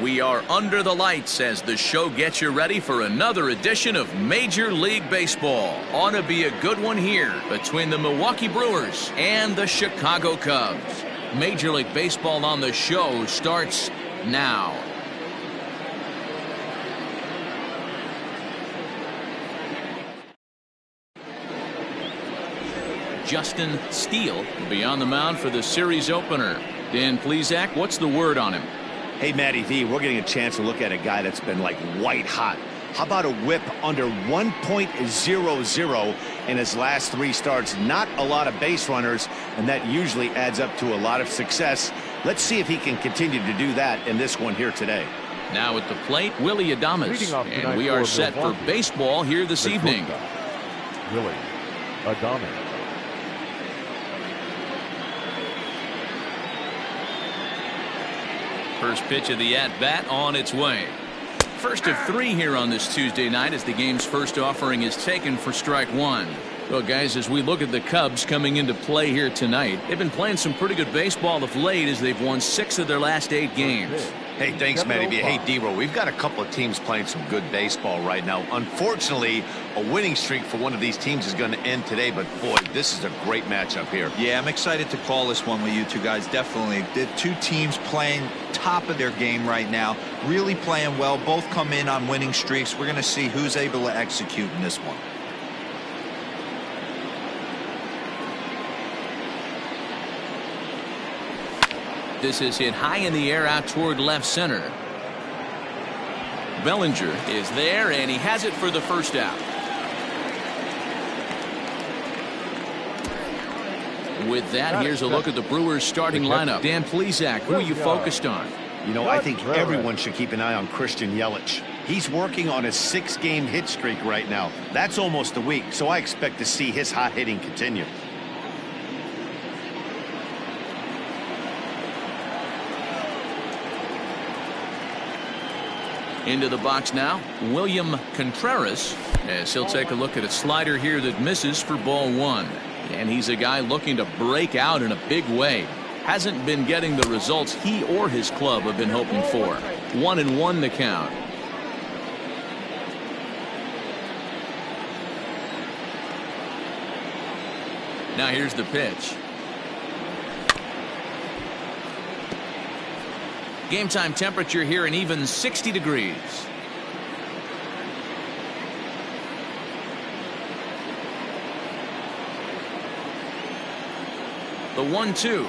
We are under the lights as the show gets you ready for another edition of Major League Baseball. Ought to be a good one here between the Milwaukee Brewers and the Chicago Cubs. Major League Baseball on the show starts now. Justin Steele will be on the mound for the series opener. Dan Plesac, what's the word on him? Hey, Matty V, we're getting a chance to look at a guy that's been like white hot. How about a whip under 1.00 in his last 3 starts? Not a lot of base runners, and that usually adds up to a lot of success. Let's see if he can continue to do that in this one here today. Now at the plate, Willie Adames, and we are set for baseball here this evening. Willie Adames. First pitch of the at-bat on its way. First of 3 here on this Tuesday night as the game's first offering is taken for strike 1. Well, guys, as we look at the Cubs coming into play here tonight, they've been playing some pretty good baseball of late as they've won 6 of their last 8 games. Hey, thanks, Matty B. Hey, D-Row, we've got a couple of teams playing some good baseball right now. Unfortunately, a winning streak for one of these teams is going to end today, but boy, this is a great matchup here. Yeah, I'm excited to call this one with you two guys. Definitely. The 2 teams playing top of their game right now, really playing well. Both come in on winning streaks. We're going to see who's able to execute in this one. This is hit high in the air out toward left center. Bellinger is there, and he has it for the first out. With that, here's a look at the Brewers starting lineup. Dan Plesac, who are you focused on? You know, I think everyone should keep an eye on Christian Yelich. He's working on a 6-game hit streak right now. That's almost a week, so I expect to see his hot hitting continue. Into the box now, William Contreras, as he'll take a look at a slider here that misses for ball 1. And he's a guy looking to break out in a big way. Hasn't been getting the results he or his club have been hoping for. 1-1 the count. Now here's the pitch. Game time temperature here an even 60 degrees. The 1-2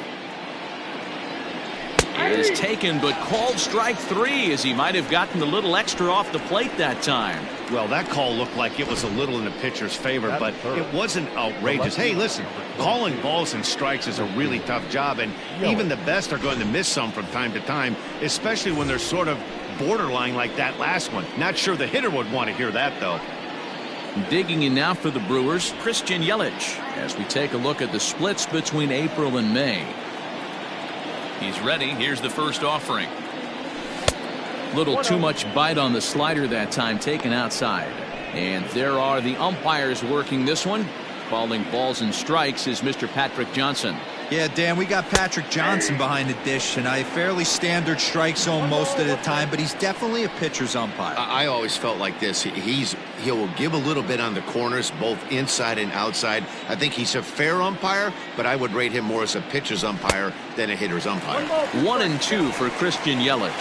is taken, but called strike 3 as he might have gotten a little extra off the plate that time. Well, that call looked like it was a little in the pitcher's favor, but it wasn't outrageous. Hey, listen, calling balls and strikes is a really tough job, and even the best are going to miss some from time to time, especially when they're sort of borderline like that last one. Not sure the hitter would want to hear that, though. Digging in now for the Brewers, Christian Yelich, as we take a look at the splits between April and May. He's ready. Here's the first offering. Little too much bite on the slider that time, taken outside. And there are the umpires working this one. Calling balls and strikes is Mr. Patrick Johnson. Yeah, Dan, we got Patrick Johnson behind the dish, and a fairly standard strike zone most of the time, but he's definitely a pitcher's umpire. I always felt like this. He'll give a little bit on the corners, both inside and outside. I think he's a fair umpire, but I would rate him more as a pitcher's umpire than a hitter's umpire. 1-2 for Christian Yelich.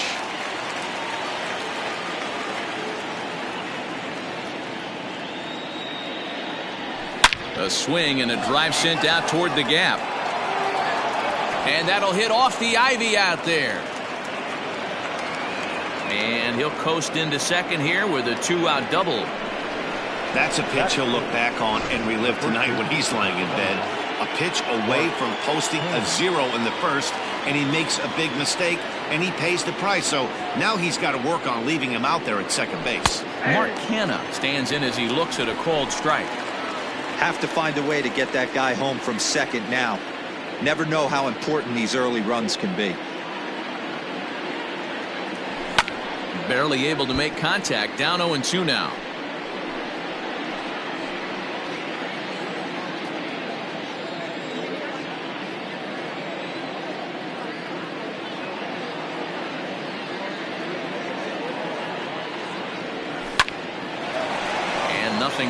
A swing and a drive sent out toward the gap. And that'll hit off the ivy out there. And he'll coast into second here with a 2-out double. That's a pitch he'll look back on and relive tonight when he's lying in bed. A pitch away from posting a 0 in the first, and he makes a big mistake, and he pays the price. So now he's got to work on leaving him out there at second base. Mark Canha stands in as he looks at a called strike. Have to find a way to get that guy home from second now. Never know how important these early runs can be. Barely able to make contact. Down 0-2 now.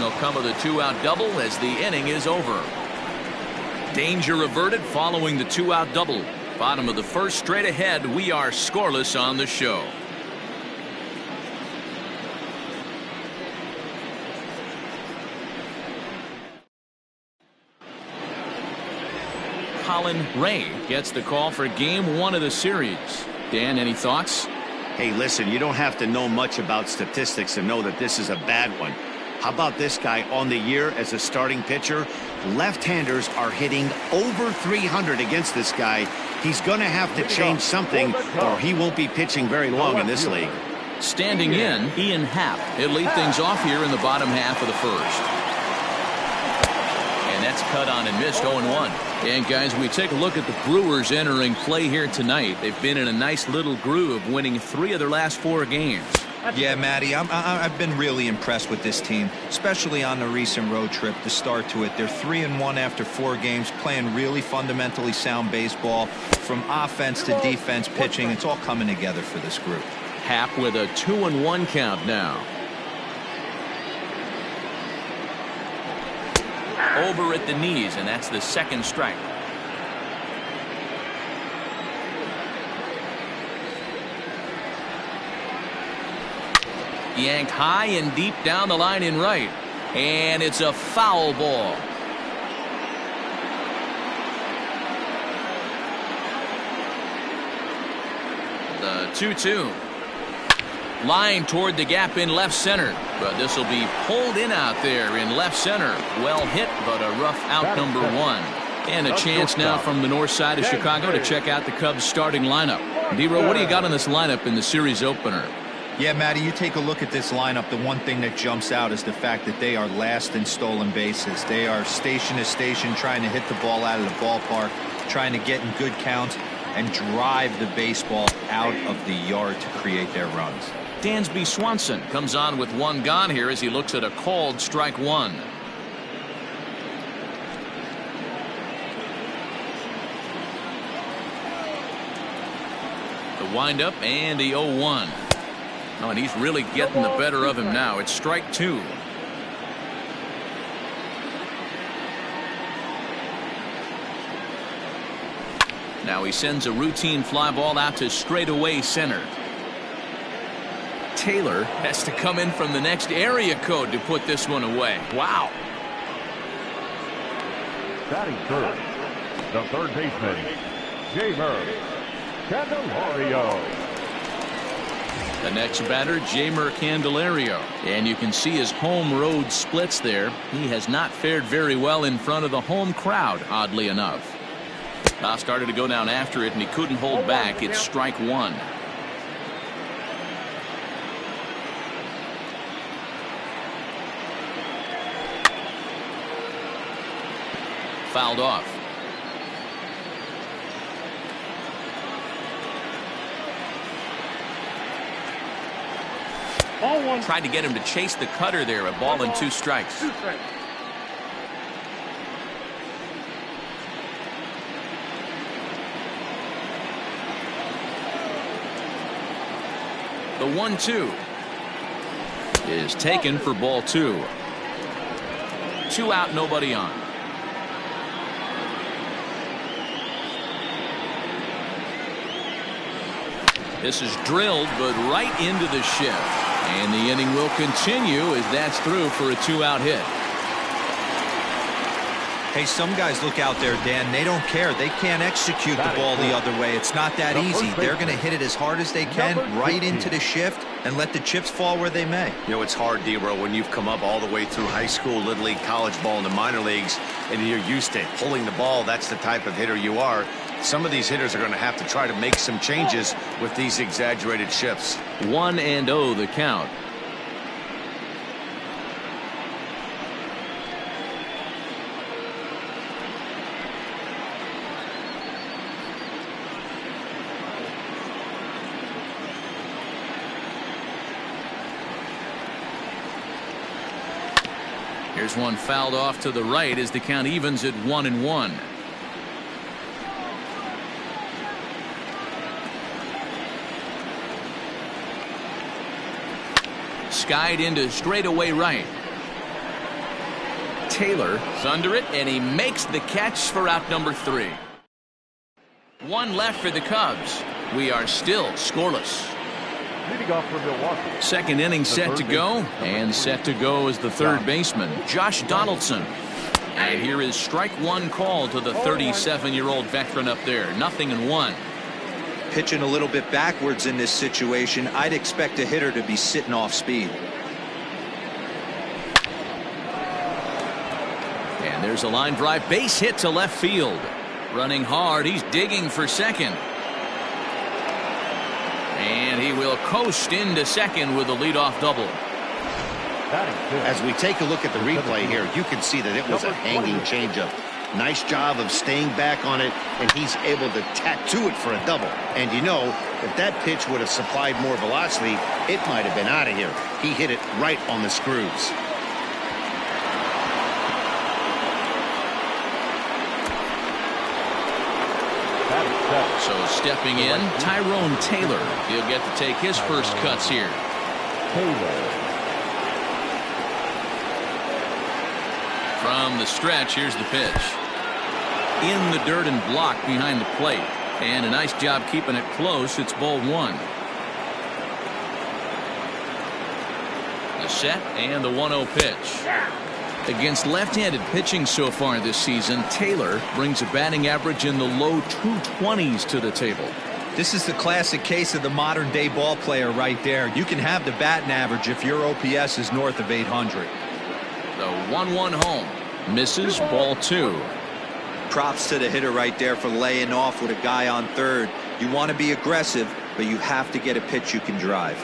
will come with a 2-out double as the inning is over. Danger averted following the 2-out double. Bottom of the first, straight ahead. We are scoreless on the show. Colin Ray gets the call for game 1 of the series. Dan, any thoughts? Hey, listen, you don't have to know much about statistics to know that this is a bad one. How about this guy on the year as a starting pitcher? Left-handers are hitting over 300 against this guy. He's going to have to change something or he won't be pitching very long in this league. Standing in, Ian Happ. He'll lead things off here in the bottom half of the first. And that's cut on and missed, 0-1. And guys, we take a look at the Brewers entering play here tonight. They've been in a nice little groove, winning 3 of their last 4 games. Yeah, Matty, I've been really impressed with this team, especially on the recent road trip, the start to it. They're 3-1 after 4 games, playing really fundamentally sound baseball. From offense to defense, pitching, it's all coming together for this group. Happ with a 2-1 count now. Over at the knees, and that's the second strike. Yanked high and deep down the line in right, and it's a foul ball. The 2-2. Line toward the gap in left center, but this will be pulled in out there in left center. Well hit, but a rough out, number 1. And a chance now from the north side of Chicago to check out the Cubs starting lineup. D-Row, what do you got on this lineup in the series opener? Yeah, Matty, you take a look at this lineup. The one thing that jumps out is the fact that they are last in stolen bases. They are station to station trying to hit the ball out of the ballpark, trying to get in good counts and drive the baseball out of the yard to create their runs. Dansby Swanson comes on with 1 gone here as he looks at a called strike 1. The windup and the 0-1. Oh, and he's really getting the better of him now. It's strike 2. Now he sends a routine fly ball out to straightaway center. Taylor has to come in from the next area code to put this one away. Wow. Batting first, the third baseman, Jamer Candelario. The next batter, Jamer Candelario. And you can see his home road splits there. He has not fared very well in front of the home crowd, oddly enough. Now started to go down after it, and he couldn't hold back. It's strike 1. Fouled off. Tried to get him to chase the cutter there. A ball and 2 strikes. The 1-2 is taken for ball 2. 2 out, nobody on. This is drilled, but right into the shift. And the inning will continue as that's through for a 2-out hit. Hey, some guys look out there, Dan. They don't care. They can't execute the ball the other way. It's not that easy. They're going to hit it as hard as they can right into the shift and let the chips fall where they may. You know, it's hard, D-Row, when you've come up all the way through high school, little league, college ball, and the minor leagues, and you're used to pulling the ball. That's the type of hitter you are. Some of these hitters are going to have to try to make some changes with these exaggerated shifts. 1-0 the count. Here's one fouled off to the right as the count evens at 1-1. Skied into straightaway right. Taylor is under it, and he makes the catch for out number 3. One left for the Cubs. We are still scoreless. Leading off for Milwaukee. Second inning set to go, and set to go is the third baseman, Josh Donaldson. And here is strike one call to the 37-year-old veteran up there. 0-1. Pitching a little bit backwards in this situation. I'd expect a hitter to be sitting off speed. And there's a line drive base hit to left field. Running hard, he's digging for second. And he will coast into second with a leadoff double. As we take a look at the replay here, you can see that it was a hanging changeup. Nice job of staying back on it, and he's able to tattoo it for a double. And you know, if that pitch would have supplied more velocity, it might have been out of here. He hit it right on the screws. So stepping in, Tyrone Taylor. He'll get to take his first cuts here. From the stretch, here's the pitch. In the dirt and blocked behind the plate. And a nice job keeping it close. It's ball 1. The set and the 1-0 pitch. Against left-handed pitching so far this season, Taylor brings a batting average in the low 220s to the table. This is the classic case of the modern-day ball player right there. You can have the batting average if your OPS is north of 800. The 1-1 home. Misses, ball 2. Props to the hitter right there for laying off with a guy on third. You want to be aggressive, but you have to get a pitch you can drive.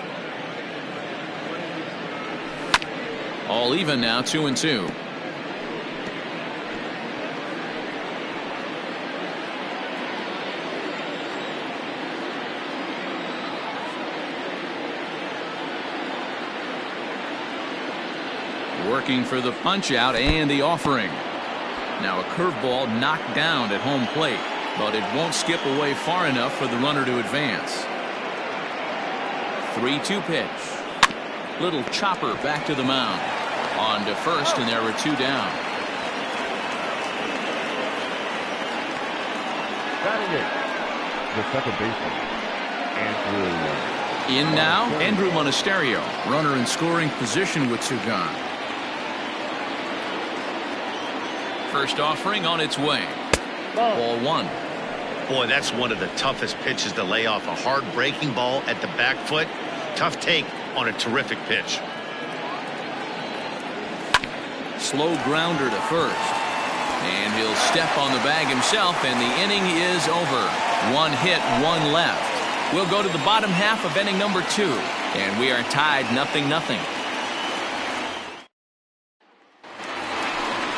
All even now, 2-2. Working for the punch out and the offering. Now a curveball knocked down at home plate, but it won't skip away far enough for the runner to advance. 3-2 pitch. Little chopper back to the mound. On to first, and there were 2 down. Batting it, the second baseman, Andrew. In now, Andrew Monasterio. Runner in scoring position with 2 gone. First offering on its way. Ball 1. Boy, that's one of the toughest pitches to lay off. A hard breaking ball at the back foot. Tough take on a terrific pitch. Slow grounder to first. And he'll step on the bag himself, and the inning is over. 1 hit, 1 left. We'll go to the bottom half of inning number 2, and we are tied 0-0.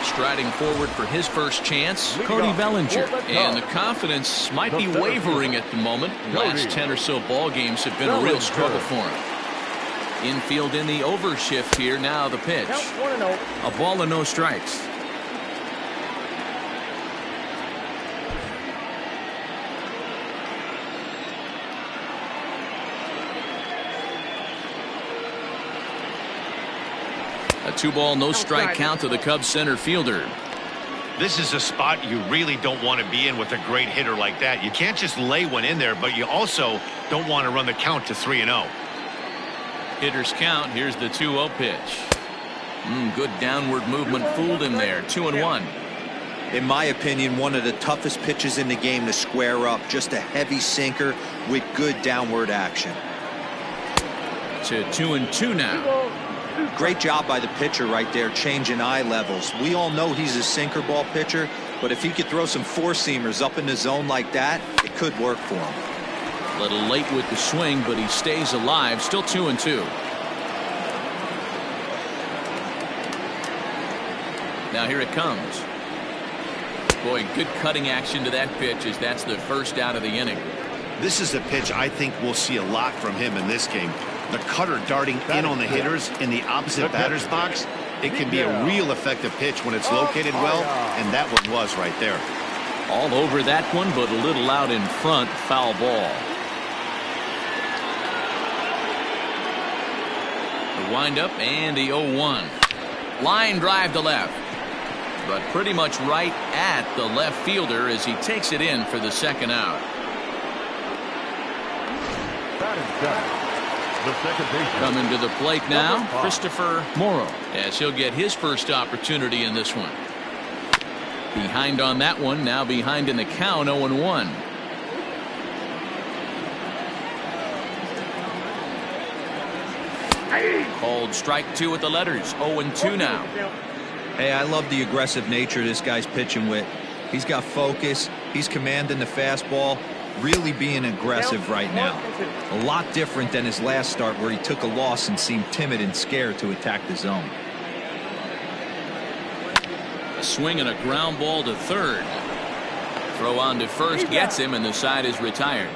Striding forward for his first chance, Cody Bellinger. And the confidence might be wavering at the moment. Last 10 or so ball games have been a real struggle for him. Infield in the overshift here. Now the pitch. A ball and no strikes. A 2-ball, no strike count to the Cubs center fielder. This is a spot you really don't want to be in with a great hitter like that. You can't just lay one in there, but you also don't want to run the count to 3-0. Hitters count. Here's the 2-0 pitch. Good downward movement fooled him there. 2-1. In my opinion, one of the toughest pitches in the game to square up. Just a heavy sinker with good downward action. To 2-2 now. Great job by the pitcher right there, changing eye levels. We all know he's a sinker ball pitcher, but if he could throw some four-seamers up in the zone like that, it could work for him. A little late with the swing, but he stays alive. Still 2-2. Now here it comes. Boy, good cutting action to that pitch, as that's the first out of the inning. This is a pitch I think we'll see a lot from him in this game. The cutter darting in on the hitters in the opposite batter's box. It can be a real effective pitch when it's located well, and that one was right there. All over that one, but a little out in front. Foul ball. The windup and the 0-1. Line drive to left. but pretty much right at the left fielder as he takes it in for the second out. Coming to the plate now, Christopher Morrow, as he'll get his first opportunity in this one. Behind on that one, now behind in the count, 0-1. Called strike two with the letters, 0-2 now. Hey, I love the aggressive nature this guy's pitching with. He's got focus. He's commanding the fastball. Really being aggressive right now. A lot different than his last start where he took a loss and seemed timid and scared to attack the zone. A swing and a ground ball to third. Throw on to first gets him, and the side is retired.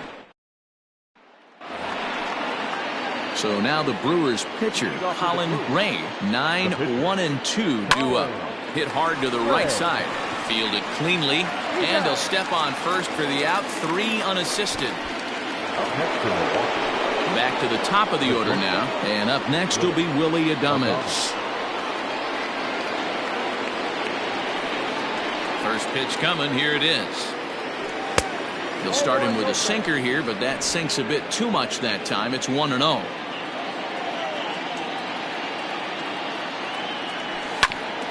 So now the Brewers pitcher, Colin Ray, 9-1-2 due up. Hit hard to the right side. Fielded cleanly, and he'll step on first for the out. 3 unassisted. Back to the top of the order now, and up next will be Willie Adames. First pitch coming, here it is. He'll start him with a sinker here, but that sinks a bit too much that time. It's 1-0.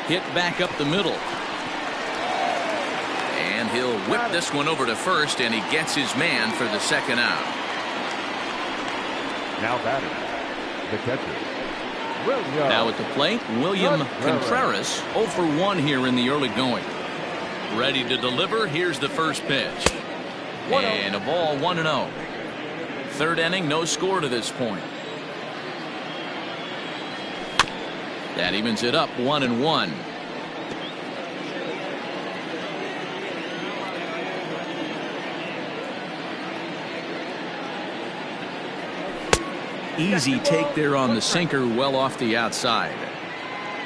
Hit back up the middle. And he'll whip this one over to first, and he gets his man for the second out. Now batting, the catcher, William. Now at the plate, William Contreras, 0 for 1 here in the early going. Ready to deliver. Here's the first pitch. And a ball, 1-0. Third inning, no score to this point. That evens it up, 1-1. Easy take there on the sinker, well off the outside.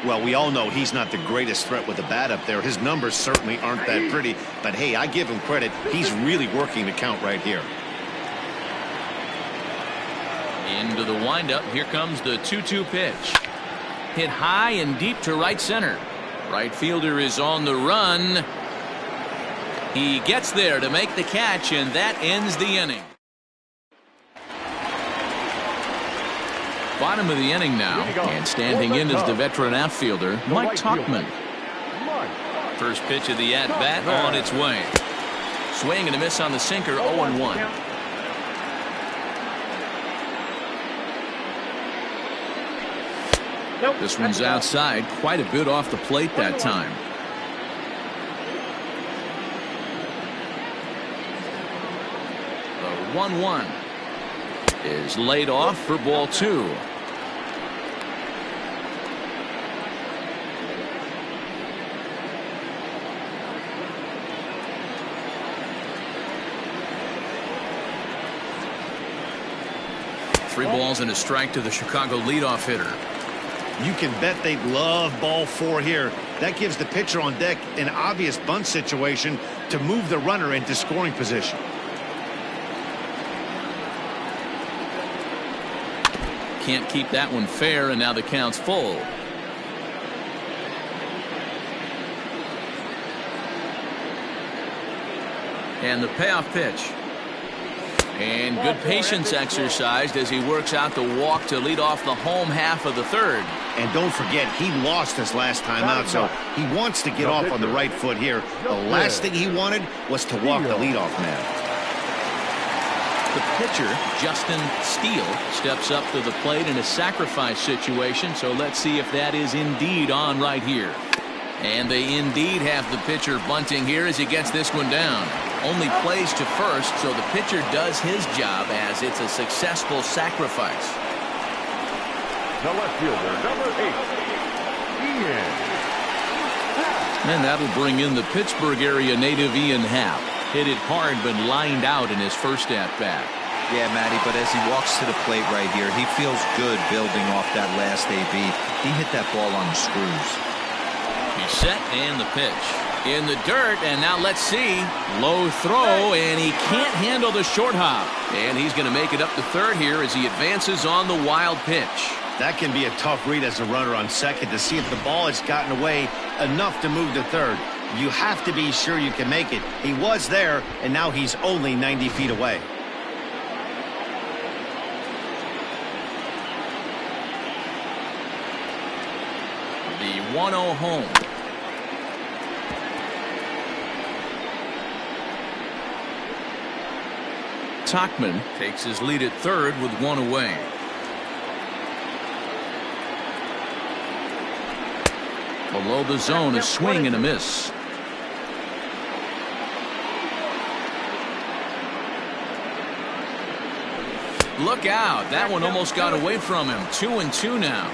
Well, we all know he's not the greatest threat with the bat up there. His numbers certainly aren't that pretty. But, hey, I give him credit. He's really working the count right here. Into the windup. Here comes the 2-2 pitch. Hit high and deep to right center. Right fielder is on the run. He gets there to make the catch, and that ends the inning. Bottom of the inning now, and standing in is the veteran outfielder, Mike Tauchman. First pitch of the at-bat on its way. Swing and a miss on the sinker, 0-1. This one's outside, quite a bit off the plate that time. The 1-1 is laid off for ball 2. Three balls and a strike to the Chicago leadoff hitter. You can bet they love ball 4 here. That gives the pitcher on deck an obvious bunt situation to move the runner into scoring position. Can't keep that one fair, and now the count's full. And the payoff pitch. And good patience exercised as he works out the walk to lead off the home half of the third. And don't forget, he lost his last time out, so he wants to get off on the right foot here. The last thing he wanted was to walk the leadoff man. The pitcher, Justin Steele, steps up to the plate in a sacrifice situation, so let's see if that is indeed on right here. And they indeed have the pitcher bunting here as he gets this one down. Only plays to first, so the pitcher does his job as it's a successful sacrifice. The left fielder, number 8, Ian. And that'll bring in the Pittsburgh area native Ian Happ. Hit it hard but lined out in his first at-bat. Yeah, Matty, but as he walks to the plate right here, he feels good building off that last AB. He hit that ball on the screws. He's set, and the pitch. In the dirt, and now let's see. Low throw, and he can't handle the short hop. And he's going to make it up to third here as he advances on the wild pitch. That can be a tough read as a runner on second to see if the ball has gotten away enough to move to third. You have to be sure you can make it. He was there, and now he's only 90 feet away. The 1-0 home. Tachman takes his lead at third with one away. Below the zone, a swing and a miss. Look out. That one almost got away from him. 2-2 now.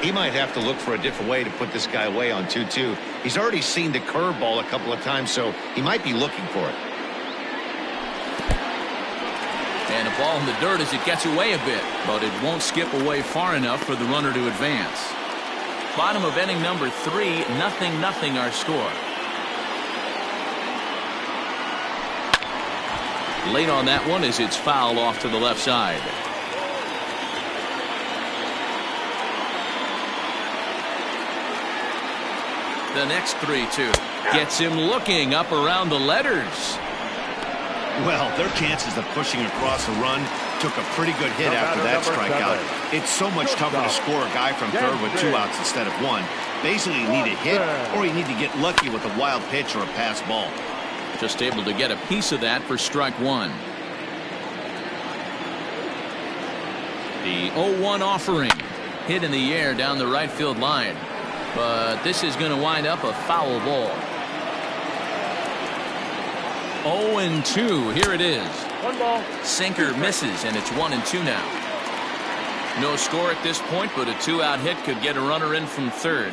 He might have to look for a different way to put this guy away on 2-2. He's already seen the curveball a couple of times, so he might be looking for it. And a ball in the dirt as it gets away a bit, but it won't skip away far enough for the runner to advance. Bottom of inning number 3, 0-0 our score. Late on that one as it's fouled off to the left side. The next 3-2 gets him looking up around the letters. Well, their chances of pushing across a run took a pretty good hit after that strikeout. It's so much tougher to score a guy from third with 2 outs instead of 1. Basically, you need a hit or you need to get lucky with a wild pitch or a pass ball. Just able to get a piece of that for strike one. The 0-1 offering hit in the air down the right field line. But this is going to wind up a foul ball. 0-2. Here it is. 1 ball. Sinker misses, and it's 1-2 now. No score at this point, but a 2-out hit could get a runner in from third.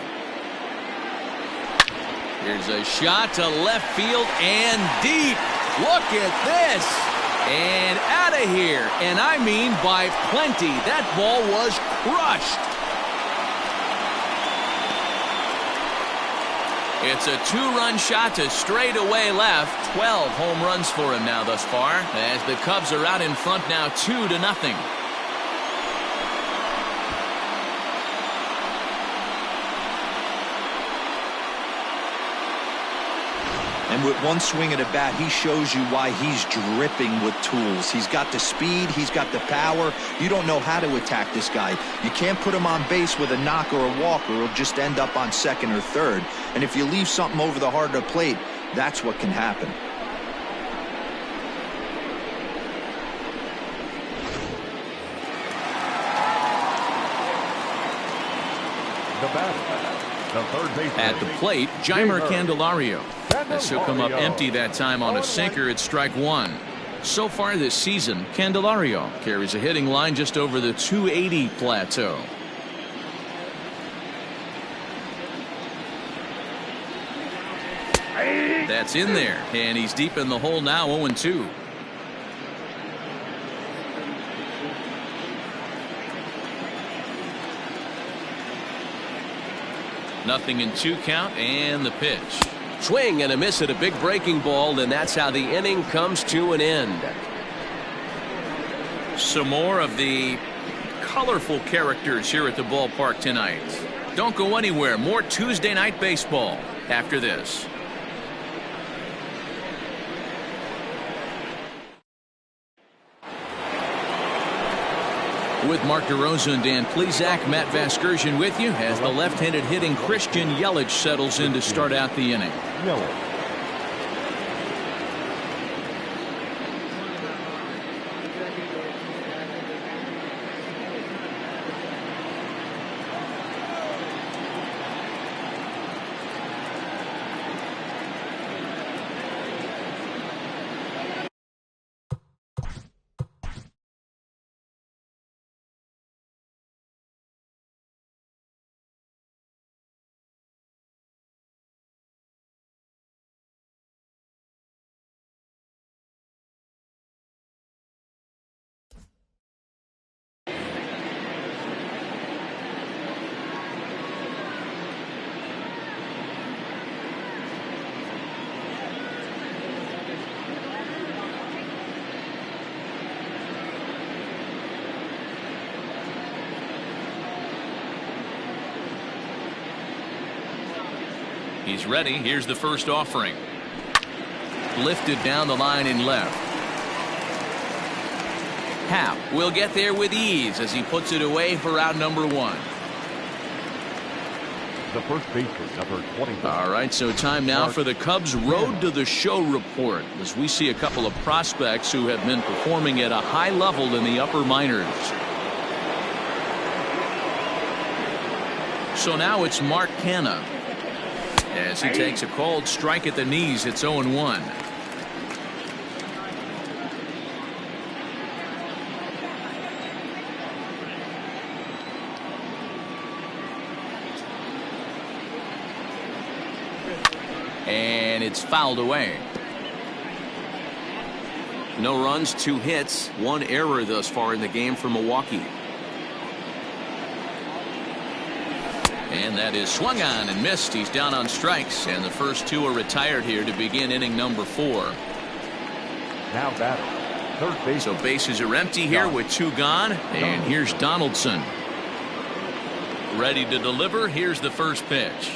Here's a shot to left field and deep. Look at this. And out of here. And I mean by plenty. That ball was crushed. It's a 2-run shot to straightaway left. 12 home runs for him now thus far, as the Cubs are out in front now 2-0. And with one swing of the bat, he shows you why he's dripping with tools. He's got the speed, he's got the power. You don't know how to attack this guy. You can't put him on base with a knock or a walk, or he'll just end up on second or third. And if you leave something over the heart of the plate, that's what can happen. The batter, the third baseman. At the plate, Jeimer Candelario. As he'll come up empty that time on a sinker at strike one. So far this season, Candelario carries a hitting line just over the 280 plateau. That's in there, and he's deep in the hole now, 0-2. Nothing in 2 count, and the pitch. Swing and a miss at a big breaking ball, and that's how the inning comes to an end. Some more of the colorful characters here at the ballpark tonight. Don't go anywhere. More Tuesday night baseball after this. With Mark DeRosa and Dan Plesac, Matt Vasgersian with you as the left-handed hitting Christian Yelich settles in to start out the inning. Yelich. He's ready. Here's the first offering. Lifted down the line in left. Happ will get there with ease as he puts it away for out number 1. The first baseman, number 20. All right, so time now for the Cubs Road to the Show report, as we see a couple of prospects who have been performing at a high level in the upper minors. So now it's Mark Canha as he takes a called strike at the knees. It's 0-1. And it's fouled away. No runs, 2 hits, 1 error thus far in the game for Milwaukee. And that is swung on and missed. He's down on strikes, and the first 2 are retired here to begin inning number 4. Now batting, third base. So bases are empty here with 2 gone, and here's Donaldson. Ready to deliver. Here's the first pitch.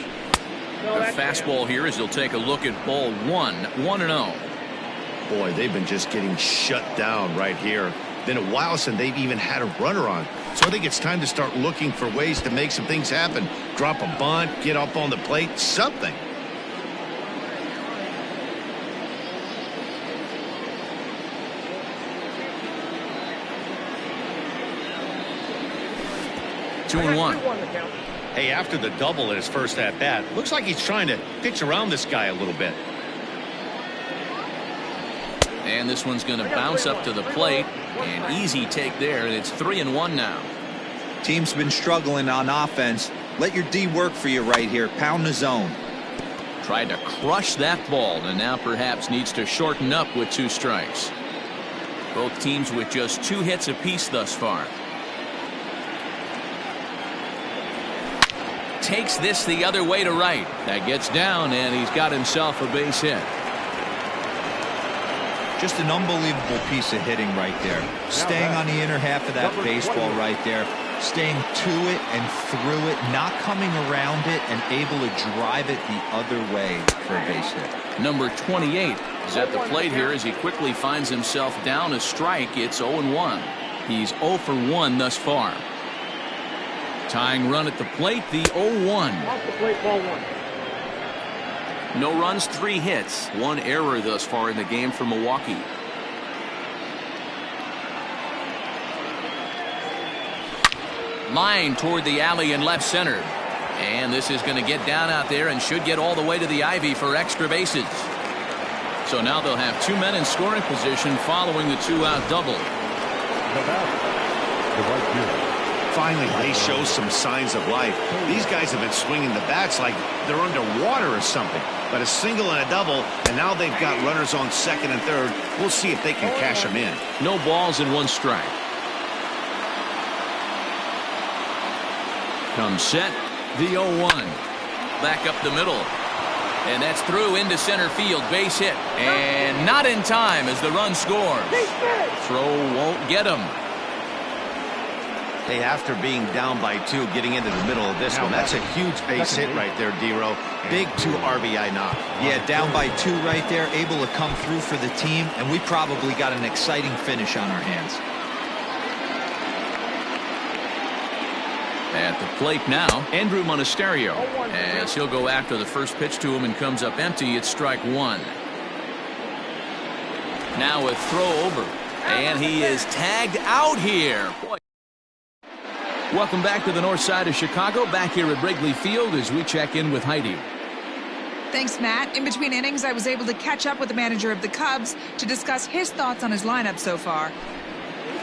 A fastball here as he'll take a look at ball 1, 1-0. Boy, they've been just getting shut down right here. Been a while since they've even had a runner on. So I think it's time to start looking for ways to make some things happen. Drop a bunt, get up on the plate, something. Two and one. Hey, after the double in his first at-bat, looks like he's trying to pitch around this guy a little bit. And this one's going to bounce up to the plate. An easy take there, and it's 3-1 now. Team's been struggling on offense. Let your D work for you right here. Pound the zone. Tried to crush that ball, and now perhaps needs to shorten up with 2 strikes. Both teams with just 2 hits apiece thus far. Takes this the other way to right. That gets down, and he's got himself a base hit. Just an unbelievable piece of hitting right there. Staying on the inner half of that baseball right there. Staying to it and through it. Not coming around it and able to drive it the other way for a base hit. Number 28 is at the plate here as he quickly finds himself down a strike. It's 0-1. He's 0 for 1 thus far. Tying run at the plate, the 0-1. Off the plate, ball 1. No runs, 3 hits, 1 error thus far in the game for Milwaukee. Line toward the alley in left center. And this is going to get down out there and should get all the way to the ivy for extra bases. So now they'll have 2 men in scoring position following the 2-out double. The batter, the right fielder. Finally, they show some signs of life. These guys have been swinging the bats like they're underwater or something. But a single and a double, and now they've got runners on second and third. We'll see if they can cash them in. No balls and 1 strike. Comes set, the 0-1. Back up the middle. And that's through into center field, base hit. And not in time as the run scores. Throw won't get him. Hey, after being down by 2, getting into the middle of this one, that's a huge base hit right there, D-Row. Big 2 RBI knock. Yeah, down by 2 right there, able to come through for the team, and we probably got an exciting finish on our hands. At the plate now, Andrew Monasterio, as he'll go after the first pitch to him and comes up empty. It's strike 1. Now a throw over, and he is tagged out here. Boy. Welcome back to the north side of Chicago, back here at Wrigley Field as we check in with Heidi. Thanks, Matt. In between innings, I was able to catch up with the manager of the Cubs to discuss his thoughts on his lineup so far.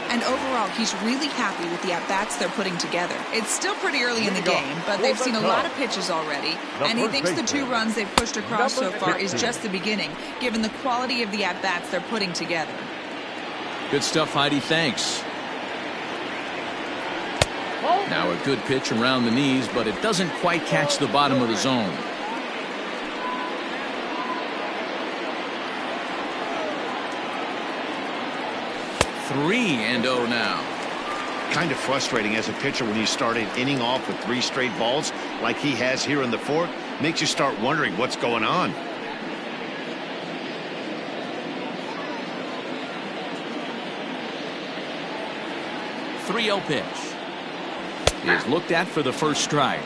And overall, he's really happy with the at-bats they're putting together. It's still pretty early in the game, but they've seen a lot of pitches already, and he thinks the 2 runs they've pushed across so far is just the beginning, given the quality of the at-bats they're putting together. Good stuff, Heidi. Thanks. Now a good pitch around the knees, but it doesn't quite catch the bottom of the zone. Three and 0 now. Kind of frustrating as a pitcher when you start an inning off with 3 straight balls like he has here in the 4th. makes you start wondering what's going on. Three-0 pitch is looked at for the first strike.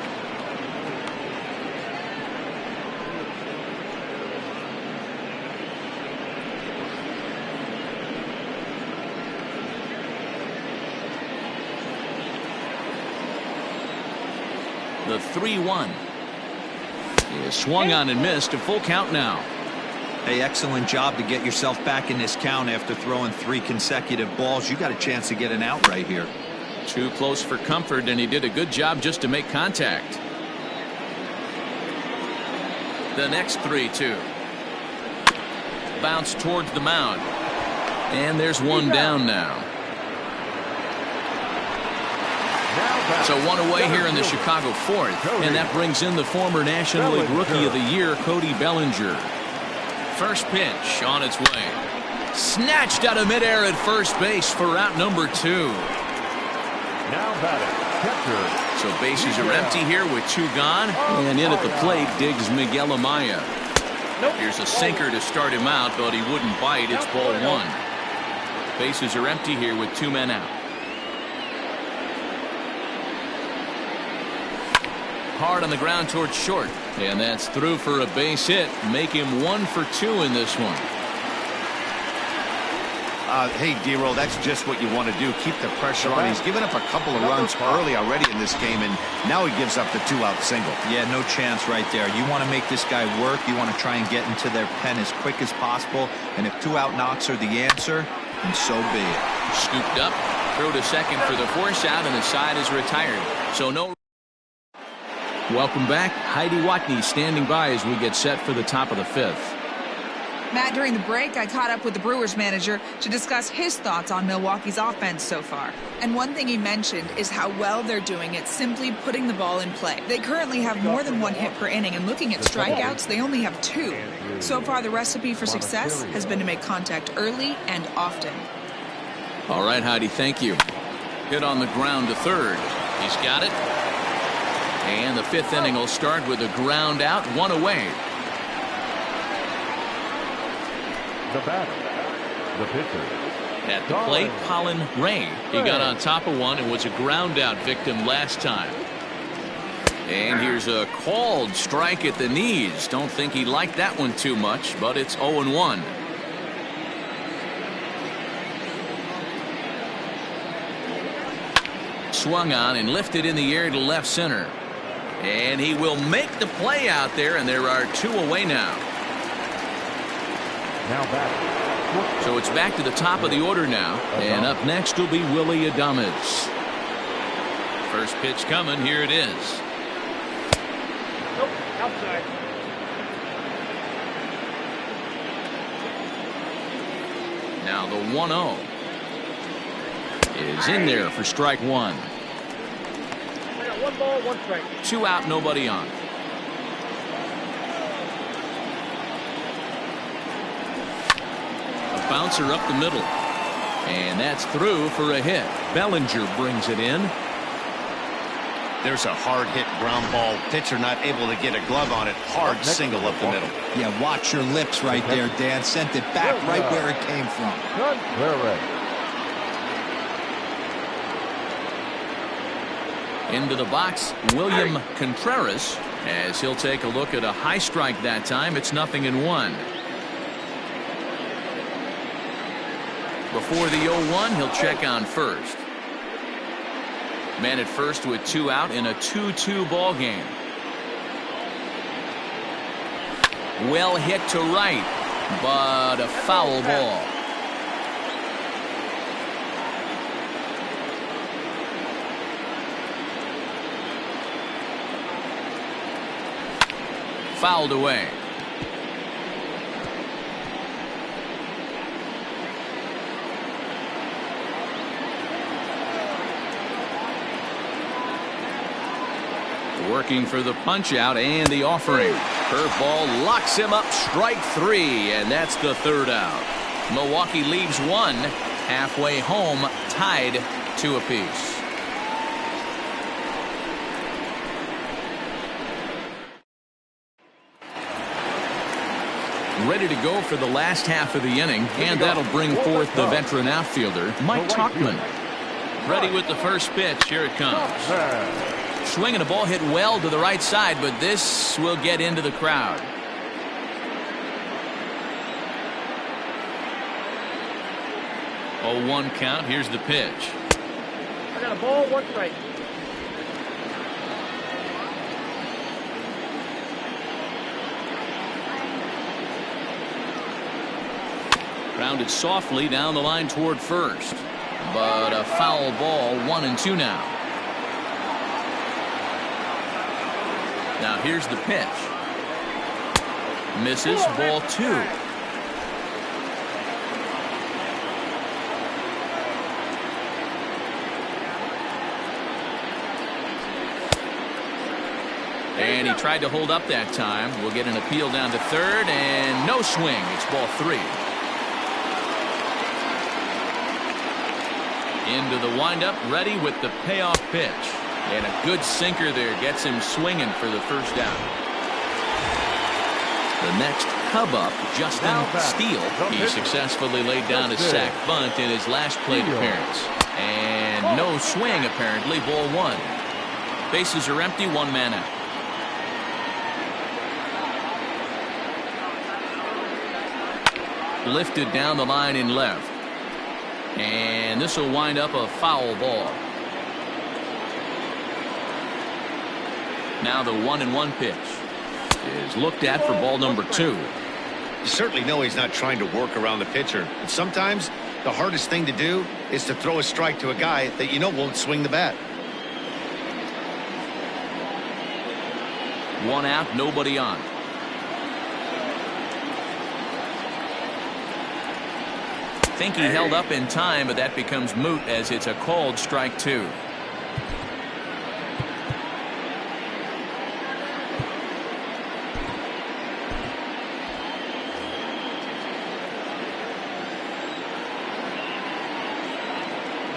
The 3-1 is swung on and missed. A full count now. Hey, excellent job to get yourself back in this count after throwing 3 consecutive balls. You got a chance to get an out right here. Too close for comfort, and he did a good job just to make contact. The next 3-2. Bounce towards the mound. And there's one down now. So one away here in the Chicago fourth, and that brings in the former National League Rookie of the Year, Cody Bellinger. First pitch on its way. Snatched out of midair at first base for out number 2. Now batting, catcher. So bases are empty here with 2 gone, and in at the plate digs Miguel Amaya. Here's a sinker to start him out, but he wouldn't bite. It's ball 1. Bases are empty here with 2 men out. Hard on the ground towards short, and that's through for a base hit. Make him 1 for 2 in this one. Hey, D-Roll, that's just what you want to do. Keep the pressure on. He's given up a couple of runs early already in this game, and now he gives up the 2-out single. Yeah, no chance right there. You want to make this guy work. You want to try and get into their pen as quick as possible, and if 2-out knocks are the answer, then so be it. Scooped up, throw to second for the force out, and the side is retired. So no. Welcome back. Heidi Watney standing by as we get set for the top of the 5th. Matt, during the break, I caught up with the Brewers manager to discuss his thoughts on Milwaukee's offense so far. And one thing he mentioned is how well they're doing at simply putting the ball in play. They currently have more than 1 hit per inning, and looking at strikeouts, they only have 2. So far, the recipe for success has been to make contact early and often. All right, Heidi, thank you. Hit on the ground to third. He's got it. And the 5th inning will start with a ground out, 1 away. The batter, the pitcher. At the plate, Colin Ray. He got on top of one and was a ground out victim last time. And here's a called strike at the knees. Don't think he liked that one too much, but it's 0-1. Swung on and lifted in the air to left center. And he will make the play out there, and there are 2 away now. Now back. So it's back to the top of the order now, and up next will be Willie Adames. First pitch coming, here it is. Nope, outside. Now the 1-0 is in there for strike 1. 1 ball, 1 strike. 2 out, nobody on. A bouncer up the middle. And that's through for a hit. Bellinger brings it in. There's a hard hit ground ball. Pitcher not able to get a glove on it. Hard single up the middle. Yeah, watch your lips right there, Dan. Sent it back right where it came from. Into the box, William Contreras, as he'll take a look at a high strike that time. It's 0-1. Before the 0-1, he'll check on first. Man at first with 2 out in a 2-2 ball game. Well hit to right, but a foul ball. Fouled away. Working for the punch out and the offering. Curveball locks him up, strike 3, and that's the 3rd out. Milwaukee leaves 1 halfway home, tied 2 apiece. Ready to go for the last half of the inning, and that'll bring forth the veteran outfielder, Mike Tuchman. Ready with the first pitch. Here it comes. Swinging a ball hit well to the right side, but this will get into the crowd. Oh, 1 count. Here's the pitch. I got a ball, 1 strike. Grounded softly down the line toward first, but a foul ball. 1-2 now. Now here's the pitch. Misses. Ball 2. And he tried to hold up that time. We'll get an appeal down to third, and no swing. It's ball 3. Into the windup, ready with the payoff pitch. And a good sinker there gets him swinging for the first out. The next Cub up, Justin Steele. He successfully laid down a sac bunt in his last plate appearance. And no swing, apparently. Ball 1. Bases are empty. 1 man out. Lifted down the line in left. And this will wind up a foul ball. Now the 1-1 pitch is looked at for ball number 2. You certainly know he's not trying to work around the pitcher. But sometimes the hardest thing to do is to throw a strike to a guy that you know won't swing the bat. 1 out, nobody on. I think he held up in time, but that becomes moot as it's a called strike 2.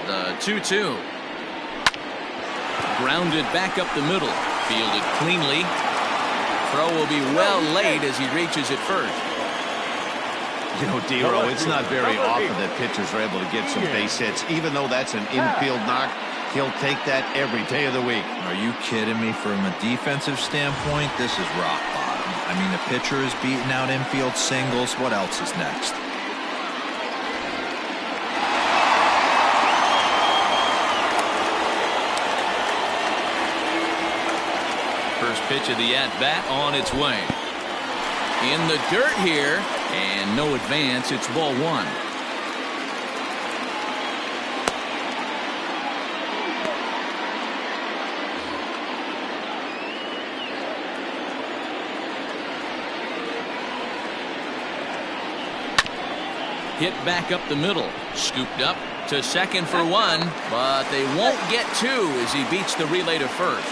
The 2-2. Grounded back up the middle. Fielded cleanly. Throw will be well laid as he reaches it first. You know, Dero, it's not very often that pitchers are able to get some base hits. Even though that's an infield knock, he'll take that every day of the week. Are you kidding me? From a defensive standpoint, this is rock bottom. I mean, the pitcher is beating out infield singles. What else is next? First pitch of the at-bat on its way. In the dirt here, and no advance. It's ball 1. Hit back up the middle. Scooped up to second for 1, but they won't get 2 as he beats the relay to first.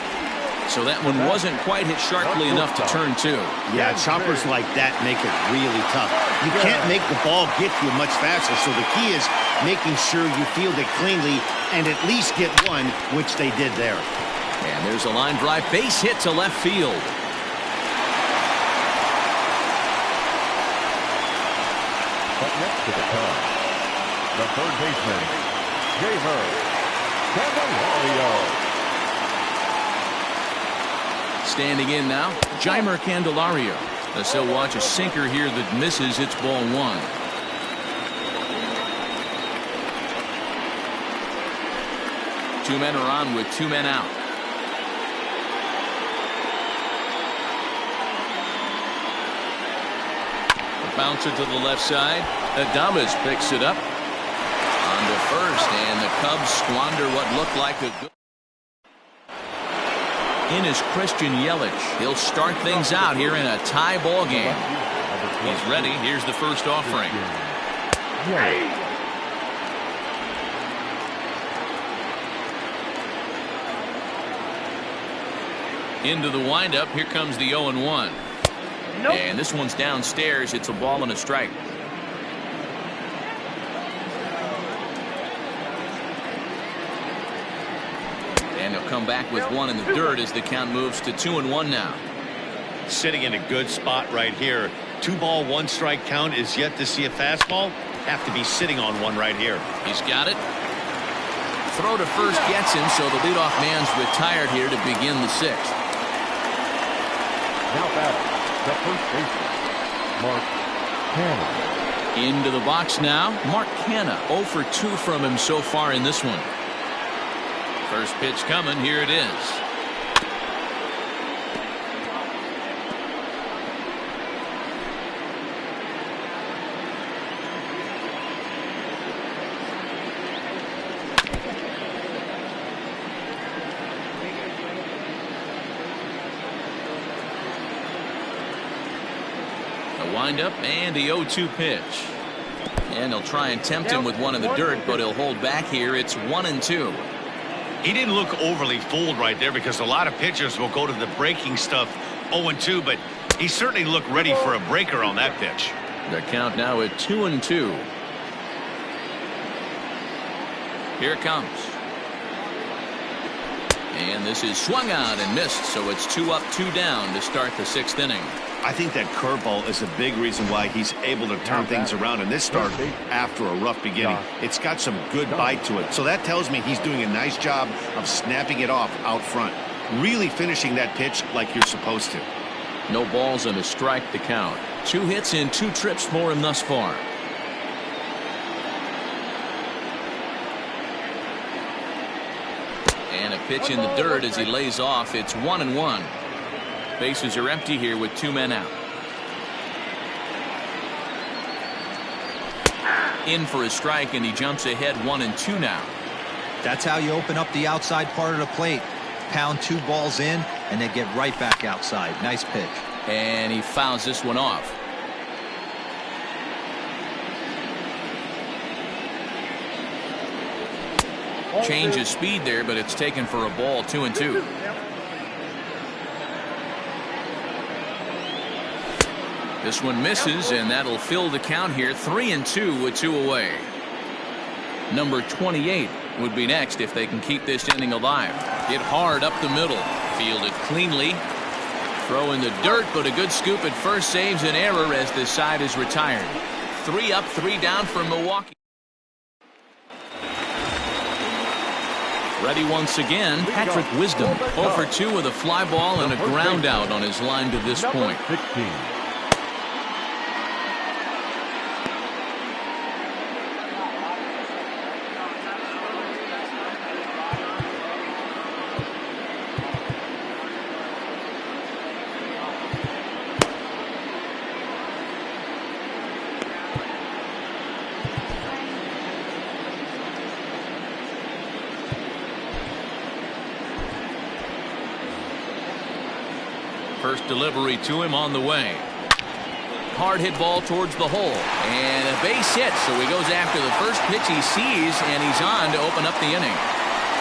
So that one wasn't quite hit sharply enough to turn 2. Yeah, choppers like that make it really tough. You can't make the ball get you much faster, so the key is making sure you field it cleanly and at least get 1, which they did there. And there's a line drive base hit to left field. Up next to the Cubs, the third baseman, Candelario. Standing in now, Jeimer Candelario. As he'll watch a sinker here that misses. It's ball 1. Two men are on with 2 men out. A bouncer to the left side. Adames picks it up. On to first, and the Cubs squander what looked like a good. In is Christian Yelich. He'll start things out here in a tie ball game. He's ready. Here's the first offering. Into the windup. Here comes the 0-1. And this one's downstairs. It's a ball and a strike. And he'll come back with 1 in the dirt as the count moves to 2-1 now. sitting in a good spot right here. 2-ball, 1-strike count is yet to see a fastball. Have to be sitting on one right here. He's got it. Throw to first gets him, so the leadoff man's retired here to begin the 6th. Now batting, the first baseman, Mark Canha. Into the box now, Mark Canha. 0 for 2 from him so far in this one. First pitch coming, here it is. Windup and the 0-2 pitch. And he'll try and tempt him with one in the dirt, but he'll hold back here. It's 1-2. He didn't look overly fooled right there because a lot of pitchers will go to the breaking stuff 0-2, but he certainly looked ready for a breaker on that pitch. The count now at 2-2. Here it comes. And this is swung out and missed, so it's 2 up, 2 down to start the 6th inning. I think that curveball is a big reason why he's able to turn things around in this start after a rough beginning. It's got some good bite to it. So that tells me he's doing a nice job of snapping it off out front. Really finishing that pitch like you're supposed to. No balls and a strike to count. 2 hits in 2 trips for him thus far. And a pitch in the dirt as he lays off. It's 1-1. Bases are empty here with 2 men out. In for a strike, and he jumps ahead 1-2 now. That's how you open up the outside part of the plate. Pound 2 balls in, and then get right back outside. Nice pitch. And he fouls this one off. Change of speed there, but it's taken for a ball. 2-2. This one misses, and that'll fill the count here. 3-2 with 2 away. Number 28 would be next if they can keep this inning alive. Hit hard up the middle. Fielded cleanly. Throw in the dirt, but a good scoop at first saves an error as this side is retired. 3 up, 3 down for Milwaukee. Ready once again, Patrick Wisdom. 0 for 2 with a fly ball and a ground out on his line to this point. 16. First delivery to him on the way. Hard hit ball towards the hole. And a base hit, so he goes after the first pitch he sees, and he's on to open up the inning.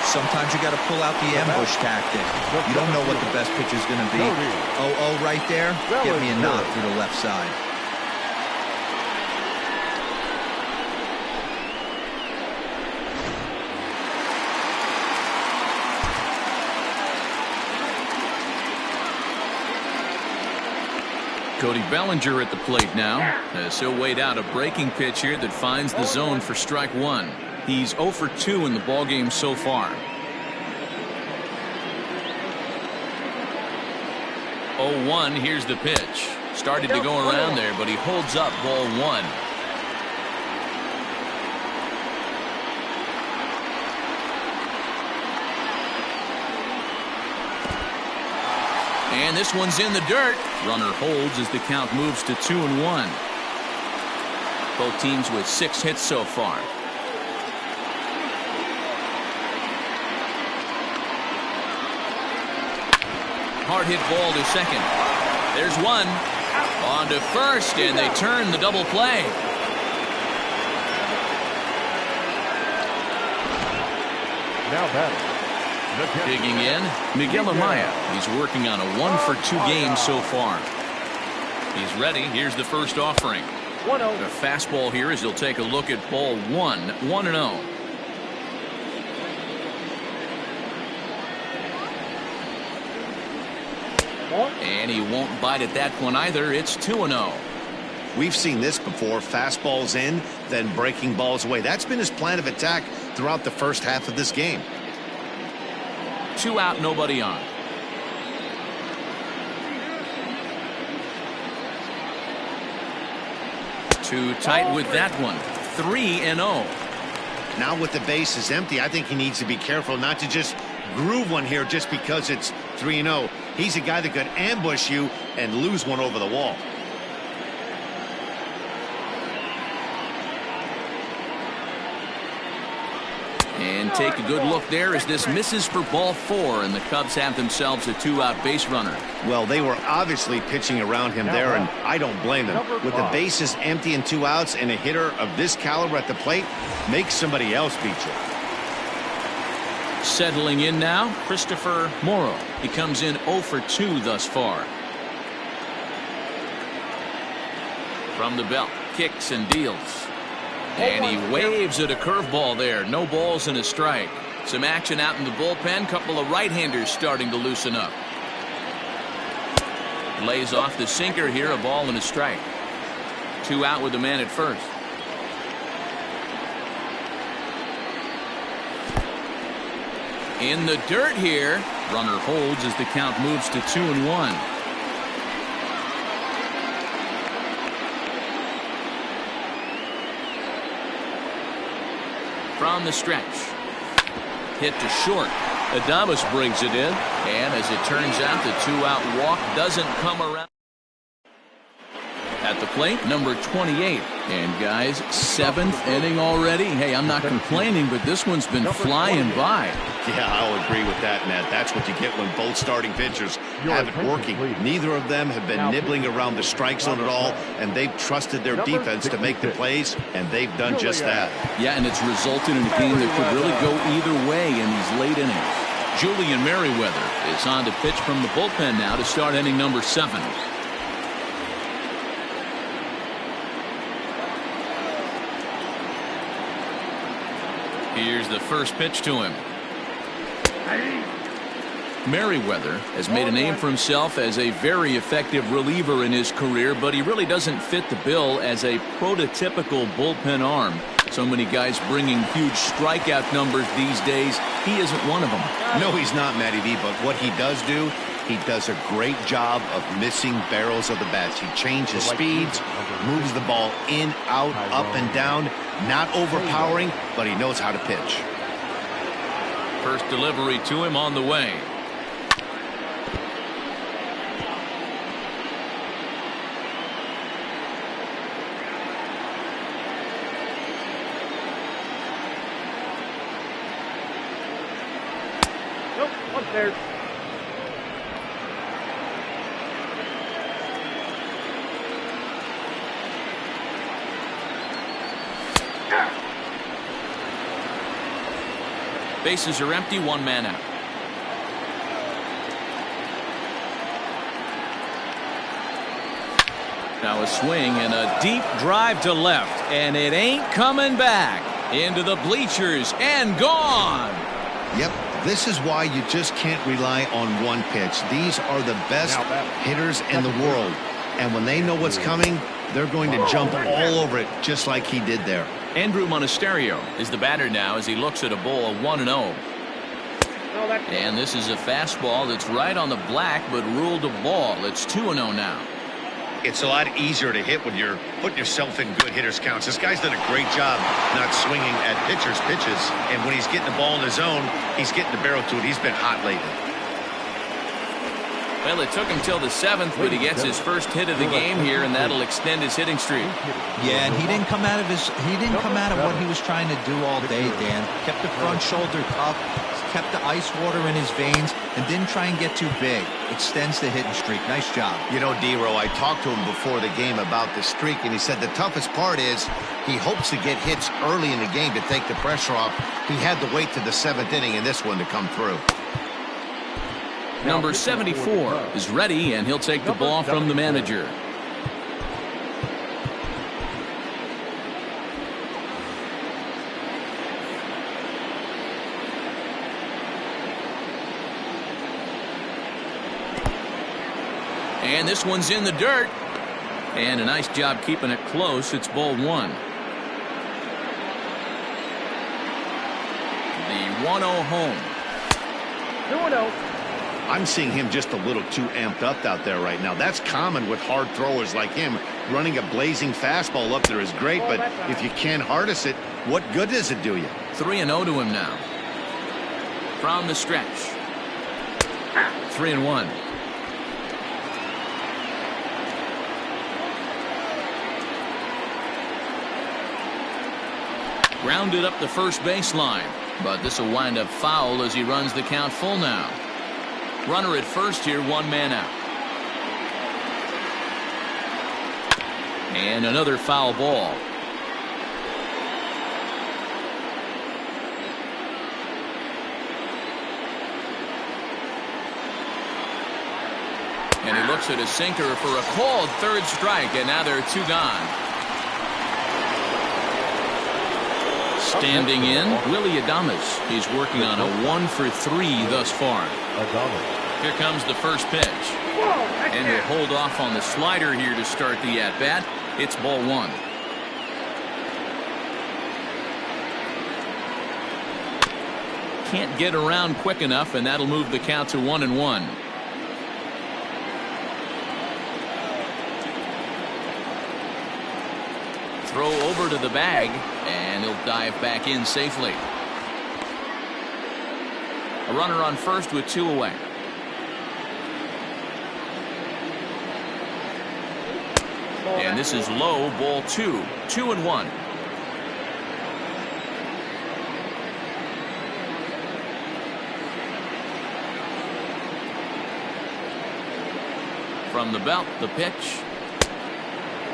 Sometimes you got to pull out the ambush tactic. You don't know what the best pitch is going to be. 0-0 right there. Get me a knock through the left side. Cody Bellinger at the plate now, as he'll wait out a breaking pitch here that finds the zone for strike 1. He's 0 for 2 in the ballgame so far. 0-1, here's the pitch. Started to go around there, but he holds up ball 1. And this one's in the dirt. Runner holds as the count moves to 2-1. Both teams with 6 hits so far. Hard hit ball to second. There's one. On to first, and they turn the double play. Now batting. Digging in, Miguel Amaya. He's working on a 1 for 2 game so far. He's ready. Here's the first offering. The fastball here as he'll take a look at ball 1. 1-0. And he won't bite at that one either. It's 2-0. We've seen this before. Fastballs in, then breaking balls away. That's been his plan of attack throughout the first half of this game. 2 out, nobody on. Too tight with that one. 3-0. Now with the bases empty, I think he needs to be careful not to just groove one here just because it's 3-0. He's a guy that could ambush you and lose one over the wall. And take a good look there as this misses for ball 4, and the Cubs have themselves a 2-out base runner. Well, they were obviously pitching around him there, and I don't blame them. With the bases empty and 2 outs, and a hitter of this caliber at the plate, make somebody else beat you. Settling in now, Christopher Morrow. He comes in 0 for 2 thus far. From the belt, kicks and deals. And he waves at a curveball there. No balls and a strike. Some action out in the bullpen. Couple of right-handers starting to loosen up. Lays off the sinker here. A ball and a strike. 2 out with the man at first. In the dirt here. Runner holds as the count moves to 2-1. From the stretch. Hit to short. Adames brings it in. And as it turns out, the 2-out walk doesn't come around. At the plate, number 28. And guys, 7th inning already. Hey, I'm not complaining, but this one's been flying by. Yeah, I'll agree with that, Ned. That's what you get when both starting pitchers have it working. Neither of them have been nibbling around the strike zone at all, and they've trusted their defense to make the plays, and they've done just that. Yeah, and it's resulted in a game that could really go either way in these late innings. Julian Merriweather is on to pitch from the bullpen now to start inning number 7. Here's the first pitch to him. Merriweather has made a name for himself as a very effective reliever in his career, but he really doesn't fit the bill as a prototypical bullpen arm. So many guys bringing huge strikeout numbers these days. He isn't one of them. No, he's not, Matty V, but what he does do, he does a great job of missing barrels of the bats. He changes speeds, moves the ball in, out, up, and down. Not overpowering, but he knows how to pitch. First delivery to him on the way. Nope, upstairs. Bases are empty, 1 man out. Now a swing and a deep drive to left, and it ain't coming back. Into the bleachers and gone. Yep, this is why you just can't rely on one pitch. These are the best hitters in the world, and when they know what's coming, they're going to jump all over it just like he did there. Andrew Monasterio is the batter now as he looks at a ball 1-0. And this is a fastball that's right on the black but ruled a ball. It's 2-0 now. It's a lot easier to hit when you're putting yourself in good hitters counts. This guy's done a great job not swinging at pitchers' pitches, and when he's getting the ball in his zone, he's getting the barrel to it. He's been hot lately. Well, it took him till the 7th, but he gets his first hit of the game here, and that'll extend his hitting streak. Yeah, and he didn't come out of what he was trying to do all day, Dan. Kept the front shoulder up, kept the ice water in his veins, and didn't try and get too big. Extends the hitting streak. Nice job. You know, D-Row, I talked to him before the game about the streak, and he said the toughest part is he hopes to get hits early in the game to take the pressure off. He had to wait to the 7th inning in this one to come through. Number 74 is ready, and he'll take the ball from the manager. And this one's in the dirt. And a nice job keeping it close. It's ball one. The 1-0 home. 2-0. I'm seeing him just a little too amped up out there right now. That's common with hard throwers like him. Running a blazing fastball up there is great, but if you can't harness it, what good does it do you? 3-0 to him now. From the stretch. 3-1. Grounded up the first baseline, but this will wind up foul as he runs the count full now. Runner at first here, 1 man out. And another foul ball. And he looks at a sinker for a called third strike, and now there are 2 gone. Standing in, Willie Adames. He's working on a 1-for-3 thus far. Here comes the first pitch. And he'll hold off on the slider here to start the at-bat. It's ball 1. Can't get around quick enough, and that'll move the count to 1-1. Throw over to the bag, and he'll dive back in safely. A runner on first with 2 away. And this is low, ball 2. 2-1. From the belt, the pitch.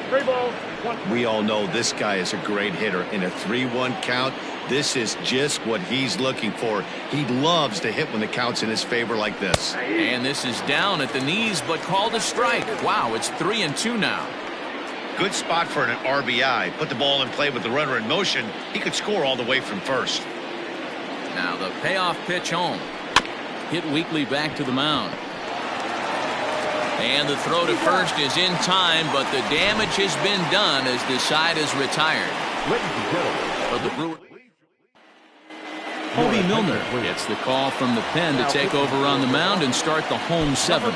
3 balls, 1. We all know this guy is a great hitter. In a 3-1 count, this is just what he's looking for. He loves to hit when the count's in his favor like this. And this is down at the knees, but called a strike. Wow, it's 3-2 now. Good spot for an RBI. Put the ball in play with the runner in motion. He could score all the way from first. Now the payoff pitch home. Hit weakly back to the mound. And the throw to first is in time, but the damage has been done as the side is retired. But the Brewers. Hobie Milner gets the call from the pen to take over on the mound and start the home 7th.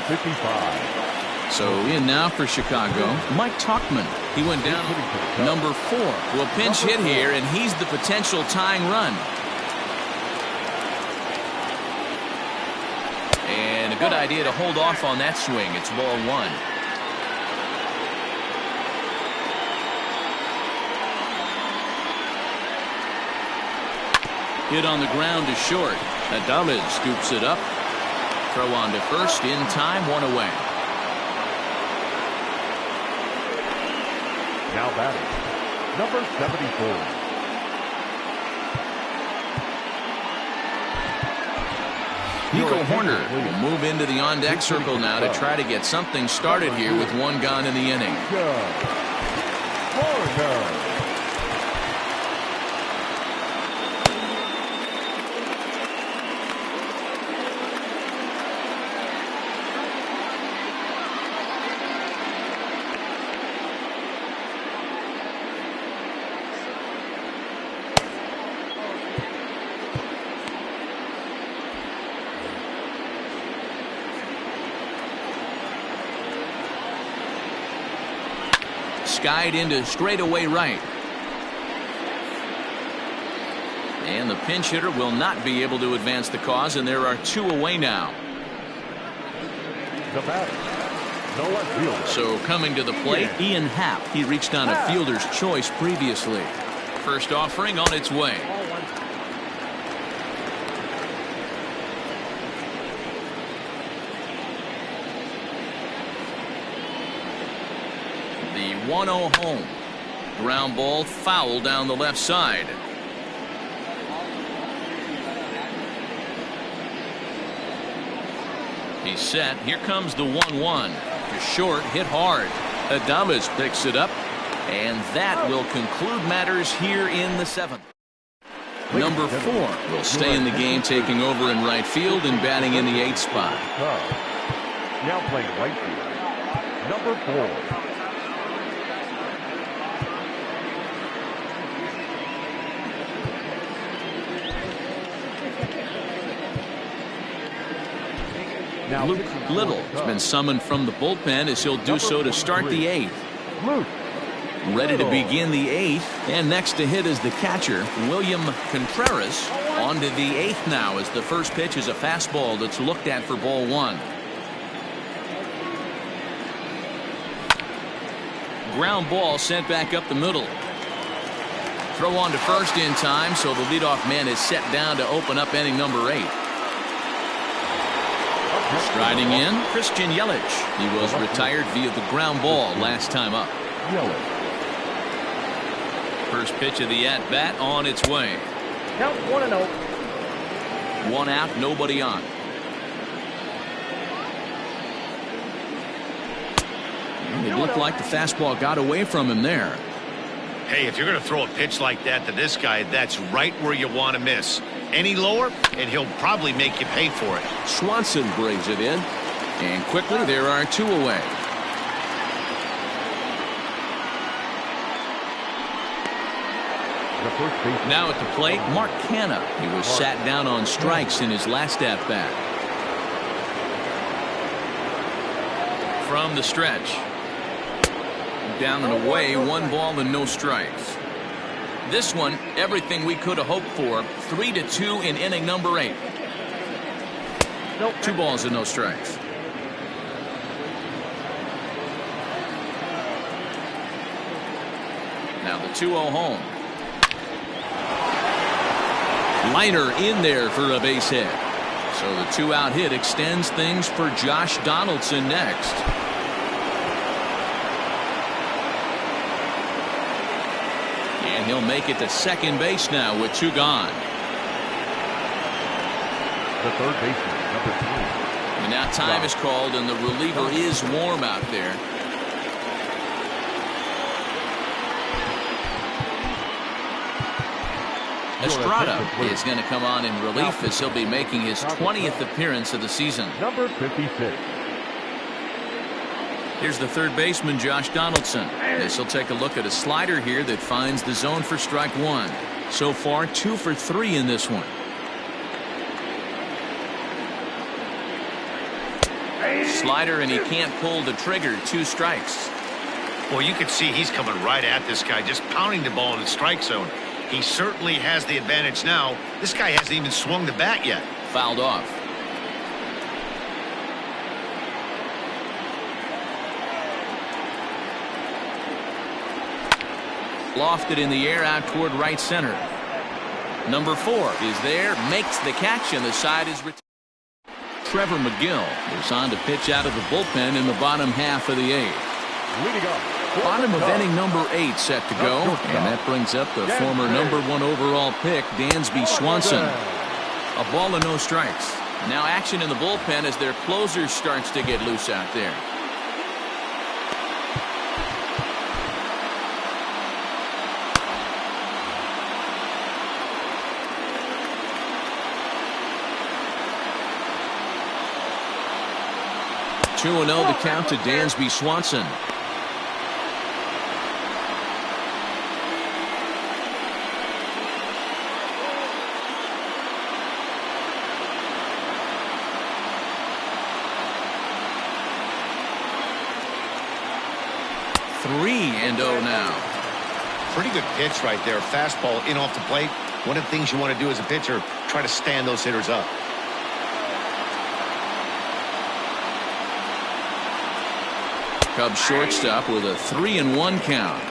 So in now for Chicago, Mike Tauchman. He went down number 4. Well, pinch hit here, and he's the potential tying run. And a good idea to hold off on that swing. It's ball 1. Hit on the ground to short. Adames scoops it up. Throw on to first in time, 1 away. Now batting, number 74. Nico Horner will move into the on-deck circle now to try to get something started here with 1 gone in the inning. Horner. Skied into straightaway right. And the pinch hitter will not be able to advance the cause, and there are 2 away now. The batter, Noah Fielder. So coming to the plate, Ian Happ. He reached on a fielder's choice previously. First offering on its way. The 1-0 home. Ground ball foul down the left side. He's set. Here comes the 1-1. To short, hit hard. Adames picks it up, and that will conclude matters here in the 7th. Number 4 will stay in the game, taking over in right field and batting in the 8th spot. Now playing right field, number 4. Now Luke Little has been summoned from the bullpen as he'll do so to start the 8th. Luke. Ready to begin the 8th, and next to hit is the catcher, William Contreras. On to the 8th now as the first pitch is a fastball that's looked at for ball 1. Ground ball sent back up the middle. Throw on to first in time, so the leadoff man is set down to open up inning number 8. Striding in, Christian Yelich. He was retired via the ground ball last time up. First pitch of the at-bat on its way. Count 1-0. 1 out, nobody on. It looked like the fastball got away from him there. Hey, if you're going to throw a pitch like that to this guy, that's right where you want to miss. Any lower, and he'll probably make you pay for it. Swanson brings it in. And quickly, there are 2 away. Now at the plate, Mark Canha. He was sat down on strikes in his last at-bat. From the stretch. Down and away, 1 ball and no strikes. This one, everything we could have hoped for. 3-2 in inning number 8. 2 balls and no strikes. Now the 2-0 home. Liner in there for a base hit. So the 2-out hit extends things for Josh Donaldson next. And he'll make it to second base now with 2 gone. The third baseman, number 3. And now time is called, and the reliever is warm out there. Estrada is going to come on in relief as he'll be making his 20th appearance of the season. Number 56. Here's the third baseman, Josh Donaldson. As he'll take a look at a slider here that finds the zone for strike 1. So far, 2 for 3 in this one. Slider, and he can't pull the trigger. 2 strikes. Well, you can see he's coming right at this guy, just pounding the ball in the strike zone. He certainly has the advantage now. This guy hasn't even swung the bat yet. Fouled off. Lofted in the air out toward right center. Number 4 is there, makes the catch, and the side is retired. Trevor McGill is on to pitch out of the bullpen in the bottom half of the 8th. Leading off. Bottom of inning number 8 set to go, and that brings up the former number 1 overall pick, Dansby Swanson. A ball and no strikes. Now action in the bullpen as their closer starts to get loose out there. Two 2-0 the count to Dansby Swanson. Three and 0 now. Pretty good pitch right there. Fastball in off the plate. One of the things you want to do as a pitcher, try to stand those hitters up. Cubs shortstop with a 3-1 count.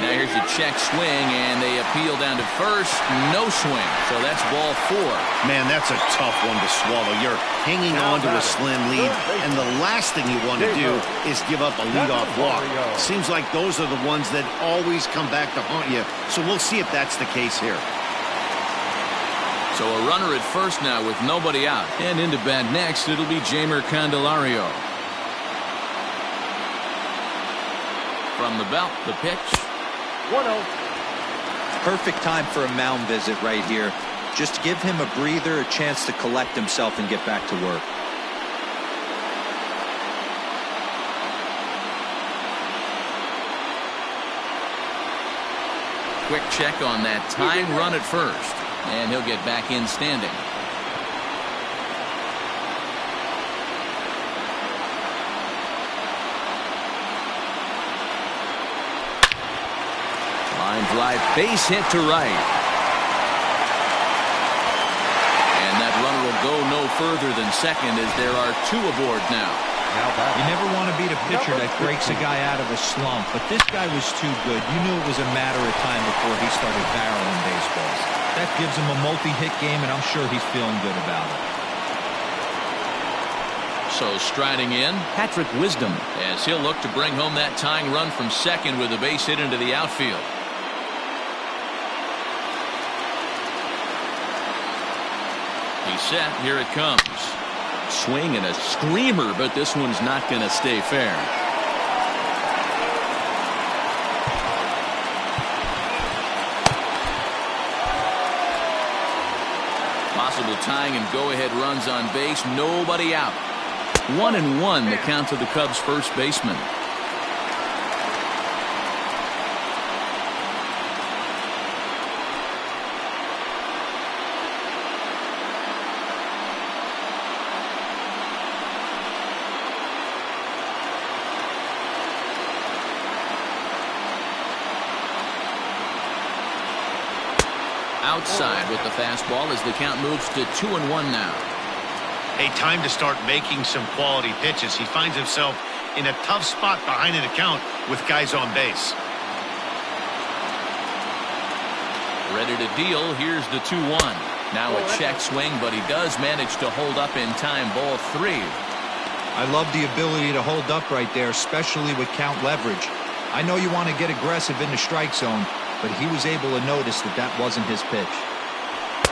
Now here's a check swing, and they appeal down to first. No swing, so that's ball 4. Man, that's a tough one to swallow. You're hanging on to a slim lead, and the last thing you want to do is give up a leadoff walk. Seems like those are the ones that always come back to haunt you, so we'll see if that's the case here. So a runner at first now with nobody out, and into bat next, it'll be Jeimer Candelario. From the belt, the pitch. 1-0. Perfect time for a mound visit right here. Just give him a breather, a chance to collect himself and get back to work. Quick check on that tying run at first, and he'll get back in standing. Line drive, base hit to right. And that runner will go no further than second as there are two aboard now. You never want to beat a pitcher that breaks a guy out of a slump, but this guy was too good. You knew it was a matter of time before he started barreling baseballs. That gives him a multi-hit game, and I'm sure he's feeling good about it. So striding in, Patrick Wisdom, as he'll look to bring home that tying run from second with a base hit into the outfield. He's set. Here it comes. Swing and a screamer, but this one's not going to stay fair. Possible tying and go-ahead runs on base. Nobody out. 1-1 the count to the Cubs first baseman. Outside with the fastball as the count moves to 2-1 now. Hey, time to start making some quality pitches. He finds himself in a tough spot behind an account with guys on base. Ready to deal. Here's the 2-1. Now a check swing, but he does manage to hold up in time. Ball 3. I love the ability to hold up right there, especially with count leverage. I know you want to get aggressive in the strike zone, but he was able to notice that that wasn't his pitch.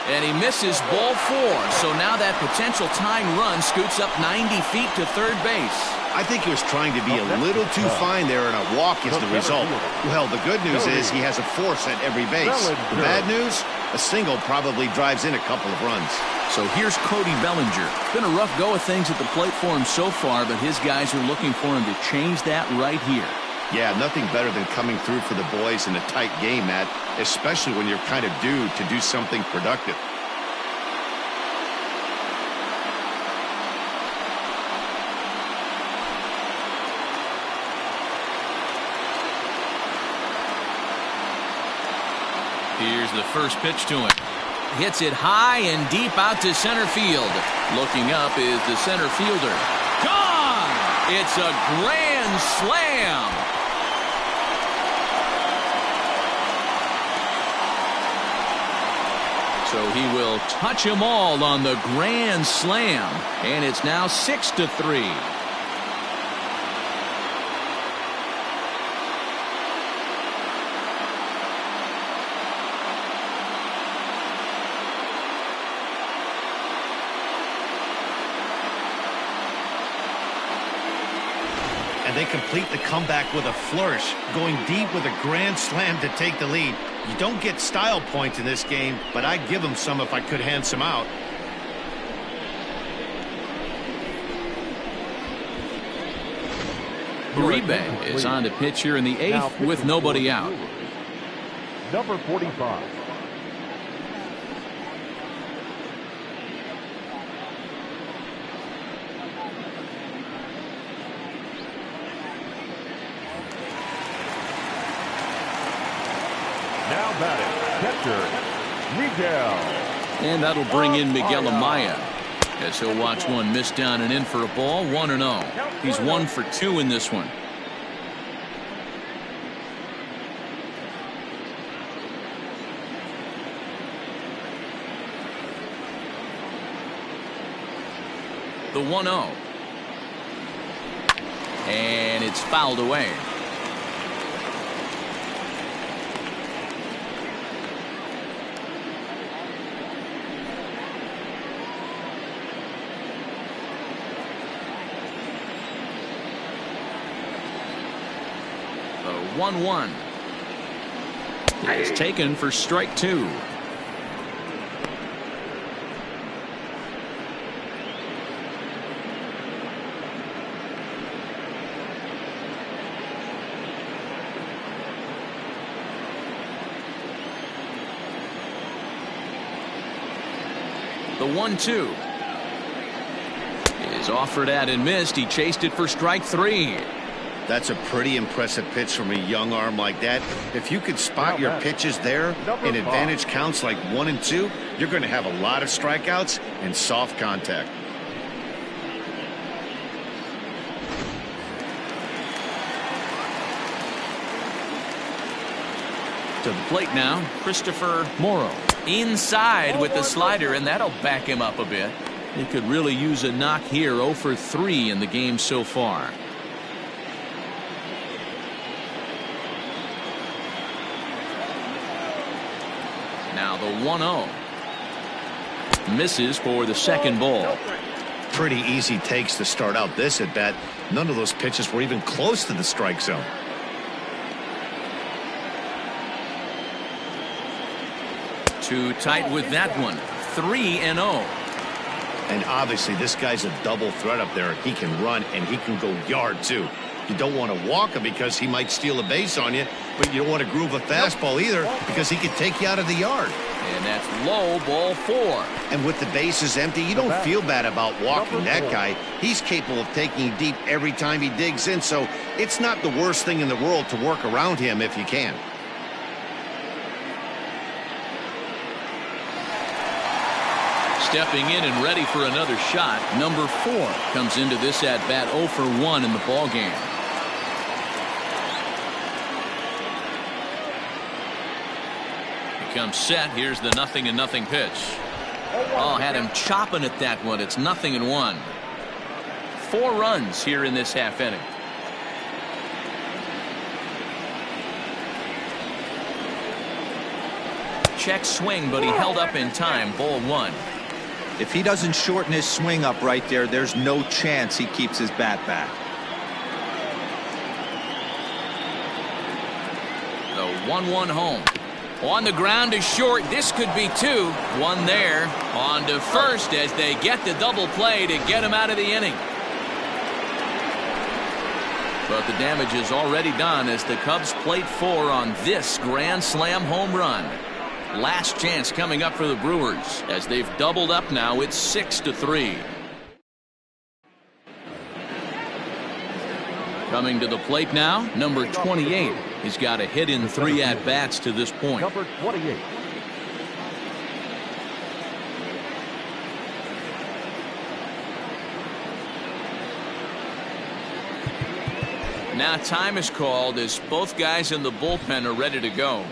And he misses ball 4. So now that potential tying run scoots up 90 feet to third base. I think he was trying to be a little too fine there, and a walk is the result. Well, the good news is he has a force at every base. The bad news, a single probably drives in a couple of runs. So here's Cody Bellinger. Been a rough go of things at the plate for him so far, but his guys are looking for him to change that right here. Yeah, nothing better than coming through for the boys in a tight game, Matt, especially when you're kind of due to do something productive. Here's the first pitch to him. Hits it high and deep out to center field. Looking up is the center fielder. Gone! It's a grand slam! So he will touch them all on the grand slam. And it's now 6-3. And they complete the comeback with a flourish, going deep with a grand slam to take the lead. You don't get style points in this game, but I'd give them some if I could hand some out. Uribe is on to pitch here in the 8th with nobody out. Number 45. Now batting, catcher, Miguel. And that'll bring in Miguel Amaya as he'll watch one miss down and in for a ball. 1-0. He's 1 for 2 in this one. The 1-0. And it's fouled away. 1-1. It's taken for strike 2. The 1-2 is offered at and missed. He chased it for strike 3. That's a pretty impressive pitch from a young arm like that. If you could spot your pitches there and advantage counts like 1 and 2, you're going to have a lot of strikeouts and soft contact. To the plate now, Christopher Morrow. Inside with the slider, and that'll back him up a bit. He could really use a knock here. 0 for 3 in the game so far. Now the 1-0. Misses for the second ball. Pretty easy takes to start out this at bat. None of those pitches were even close to the strike zone. Too tight with that one. 3-0. And obviously this guy's a double threat up there. He can run and he can go yard too. You don't want to walk him because he might steal a base on you, but you don't want to groove a fastball either because he could take you out of the yard. And that's low, ball 4. And with the bases empty, you don't feel bad about walking that guy. He's capable of taking you deep every time he digs in, so it's not the worst thing in the world to work around him if you can. Stepping in and ready for another shot. Number 4 comes into this at bat 0 for 1 in the ball game. He comes set. Here's the 0-0 pitch. Oh, had him chopping at that one. It's 0-1. 4 runs here in this half inning. Check swing, but he held up in time. Ball 1. If he doesn't shorten his swing up right there, there's no chance he keeps his bat back. The 1-1 home. On the ground is short. This could be 2. 1 there. On to first as they get the double play to get him out of the inning. But the damage is already done as the Cubs plate 4 on this grand slam home run. Last chance coming up for the Brewers as they've doubled up now. It's 6-3. Coming to the plate now, number 28. He's got a hit in 3 at-bats to this point. Number 28. Now time is called as both guys in the bullpen are ready to go.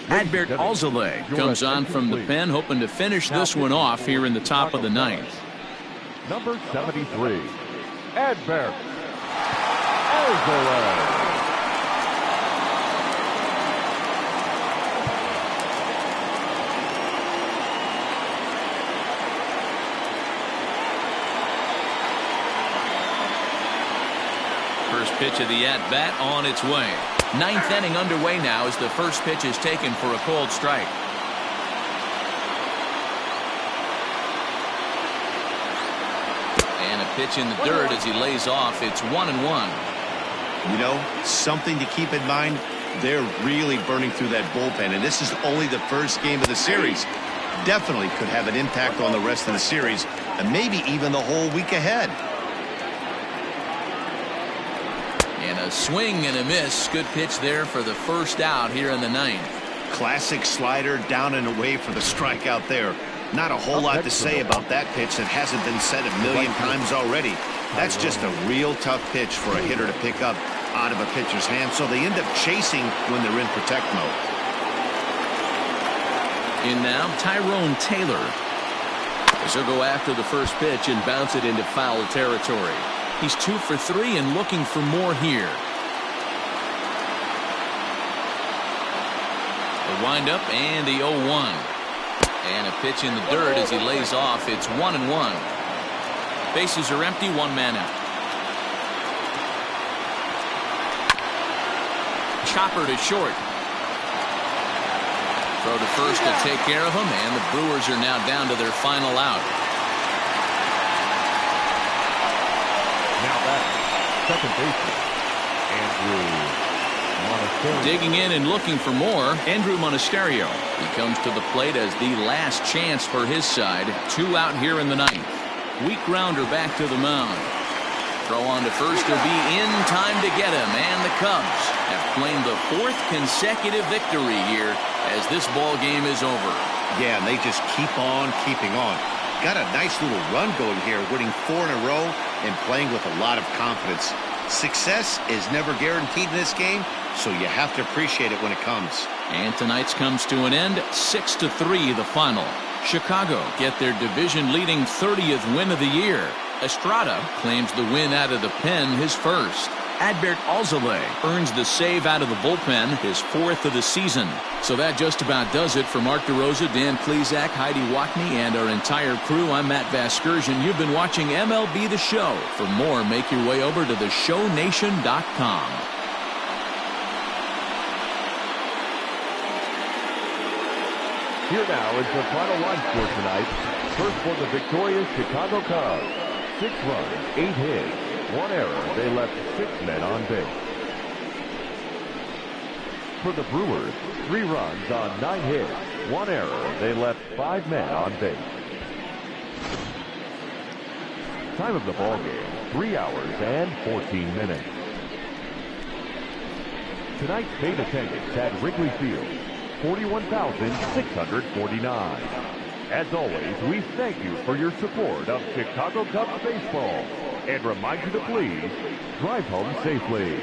Adbert Alzolay comes on from the pen, hoping to finish this one off here in the top of the 9th. Number 73, Adbert Alzolay. First pitch of the at-bat on its way. Ninth inning underway now as the first pitch is taken for a cold strike. And a pitch in the dirt as he lays off. It's 1-1. You know, something to keep in mind, they're really burning through that bullpen, and this is only the first game of the series. Definitely could have an impact on the rest of the series, and maybe even the whole week ahead. And a swing and a miss. Good pitch there for the first out here in the ninth. Classic slider down and away for the strikeout there. Not a whole lot to say about that pitch that hasn't been said a million times already. That's just a real tough pitch for a hitter to pick up out of a pitcher's hand, so they end up chasing when they're in protect mode. In now, Tyrone Taylor. As he'll go after the first pitch and bounce it into foul territory. He's 2 for 3 and looking for more here. The windup and the 0-1. And a pitch in the dirt as he lays off. It's 1-1. Bases are empty, 1 man out. Chopper to short. Throw to first to take care of him, and the Brewers are now down to their final out. Now back, second baseman, Andrew Monasterio. Digging in and looking for more, Andrew Monasterio. He comes to the plate as the last chance for his side. 2 out here in the ninth. Weak grounder back to the mound. Throw on to first will be in time to get him, and the Cubs have claimed the 4th consecutive victory here as this ball game is over. Yeah, and they just keep on keeping on. Got a nice little run going here, winning 4 in a row and playing with a lot of confidence. Success is never guaranteed in this game, so you have to appreciate it when it comes. And tonight's comes to an end, 6-3 the final. Chicago get their division-leading 30th win of the year. Estrada claims the win out of the pen, his first. Adbert Alzolay earns the save out of the bullpen, his 4th of the season. So that just about does it. For Mark DeRosa, Dan Plesac, Heidi Watney, and our entire crew, I'm Matt Vasgersian. You've been watching MLB The Show. For more, make your way over to theshownation.com. Here now is the final line score tonight. First for the victorious Chicago Cubs. 6 runs, 8 hits, 1 error. They left 6 men on base. For the Brewers, 3 runs on 9 hits, 1 error. They left 5 men on base. Time of the ball game, 3 hours and 14 minutes. Tonight's paid attendance at Wrigley Field, 41,649. As always, we thank you for your support of Chicago Cubs baseball and remind you to please drive home safely.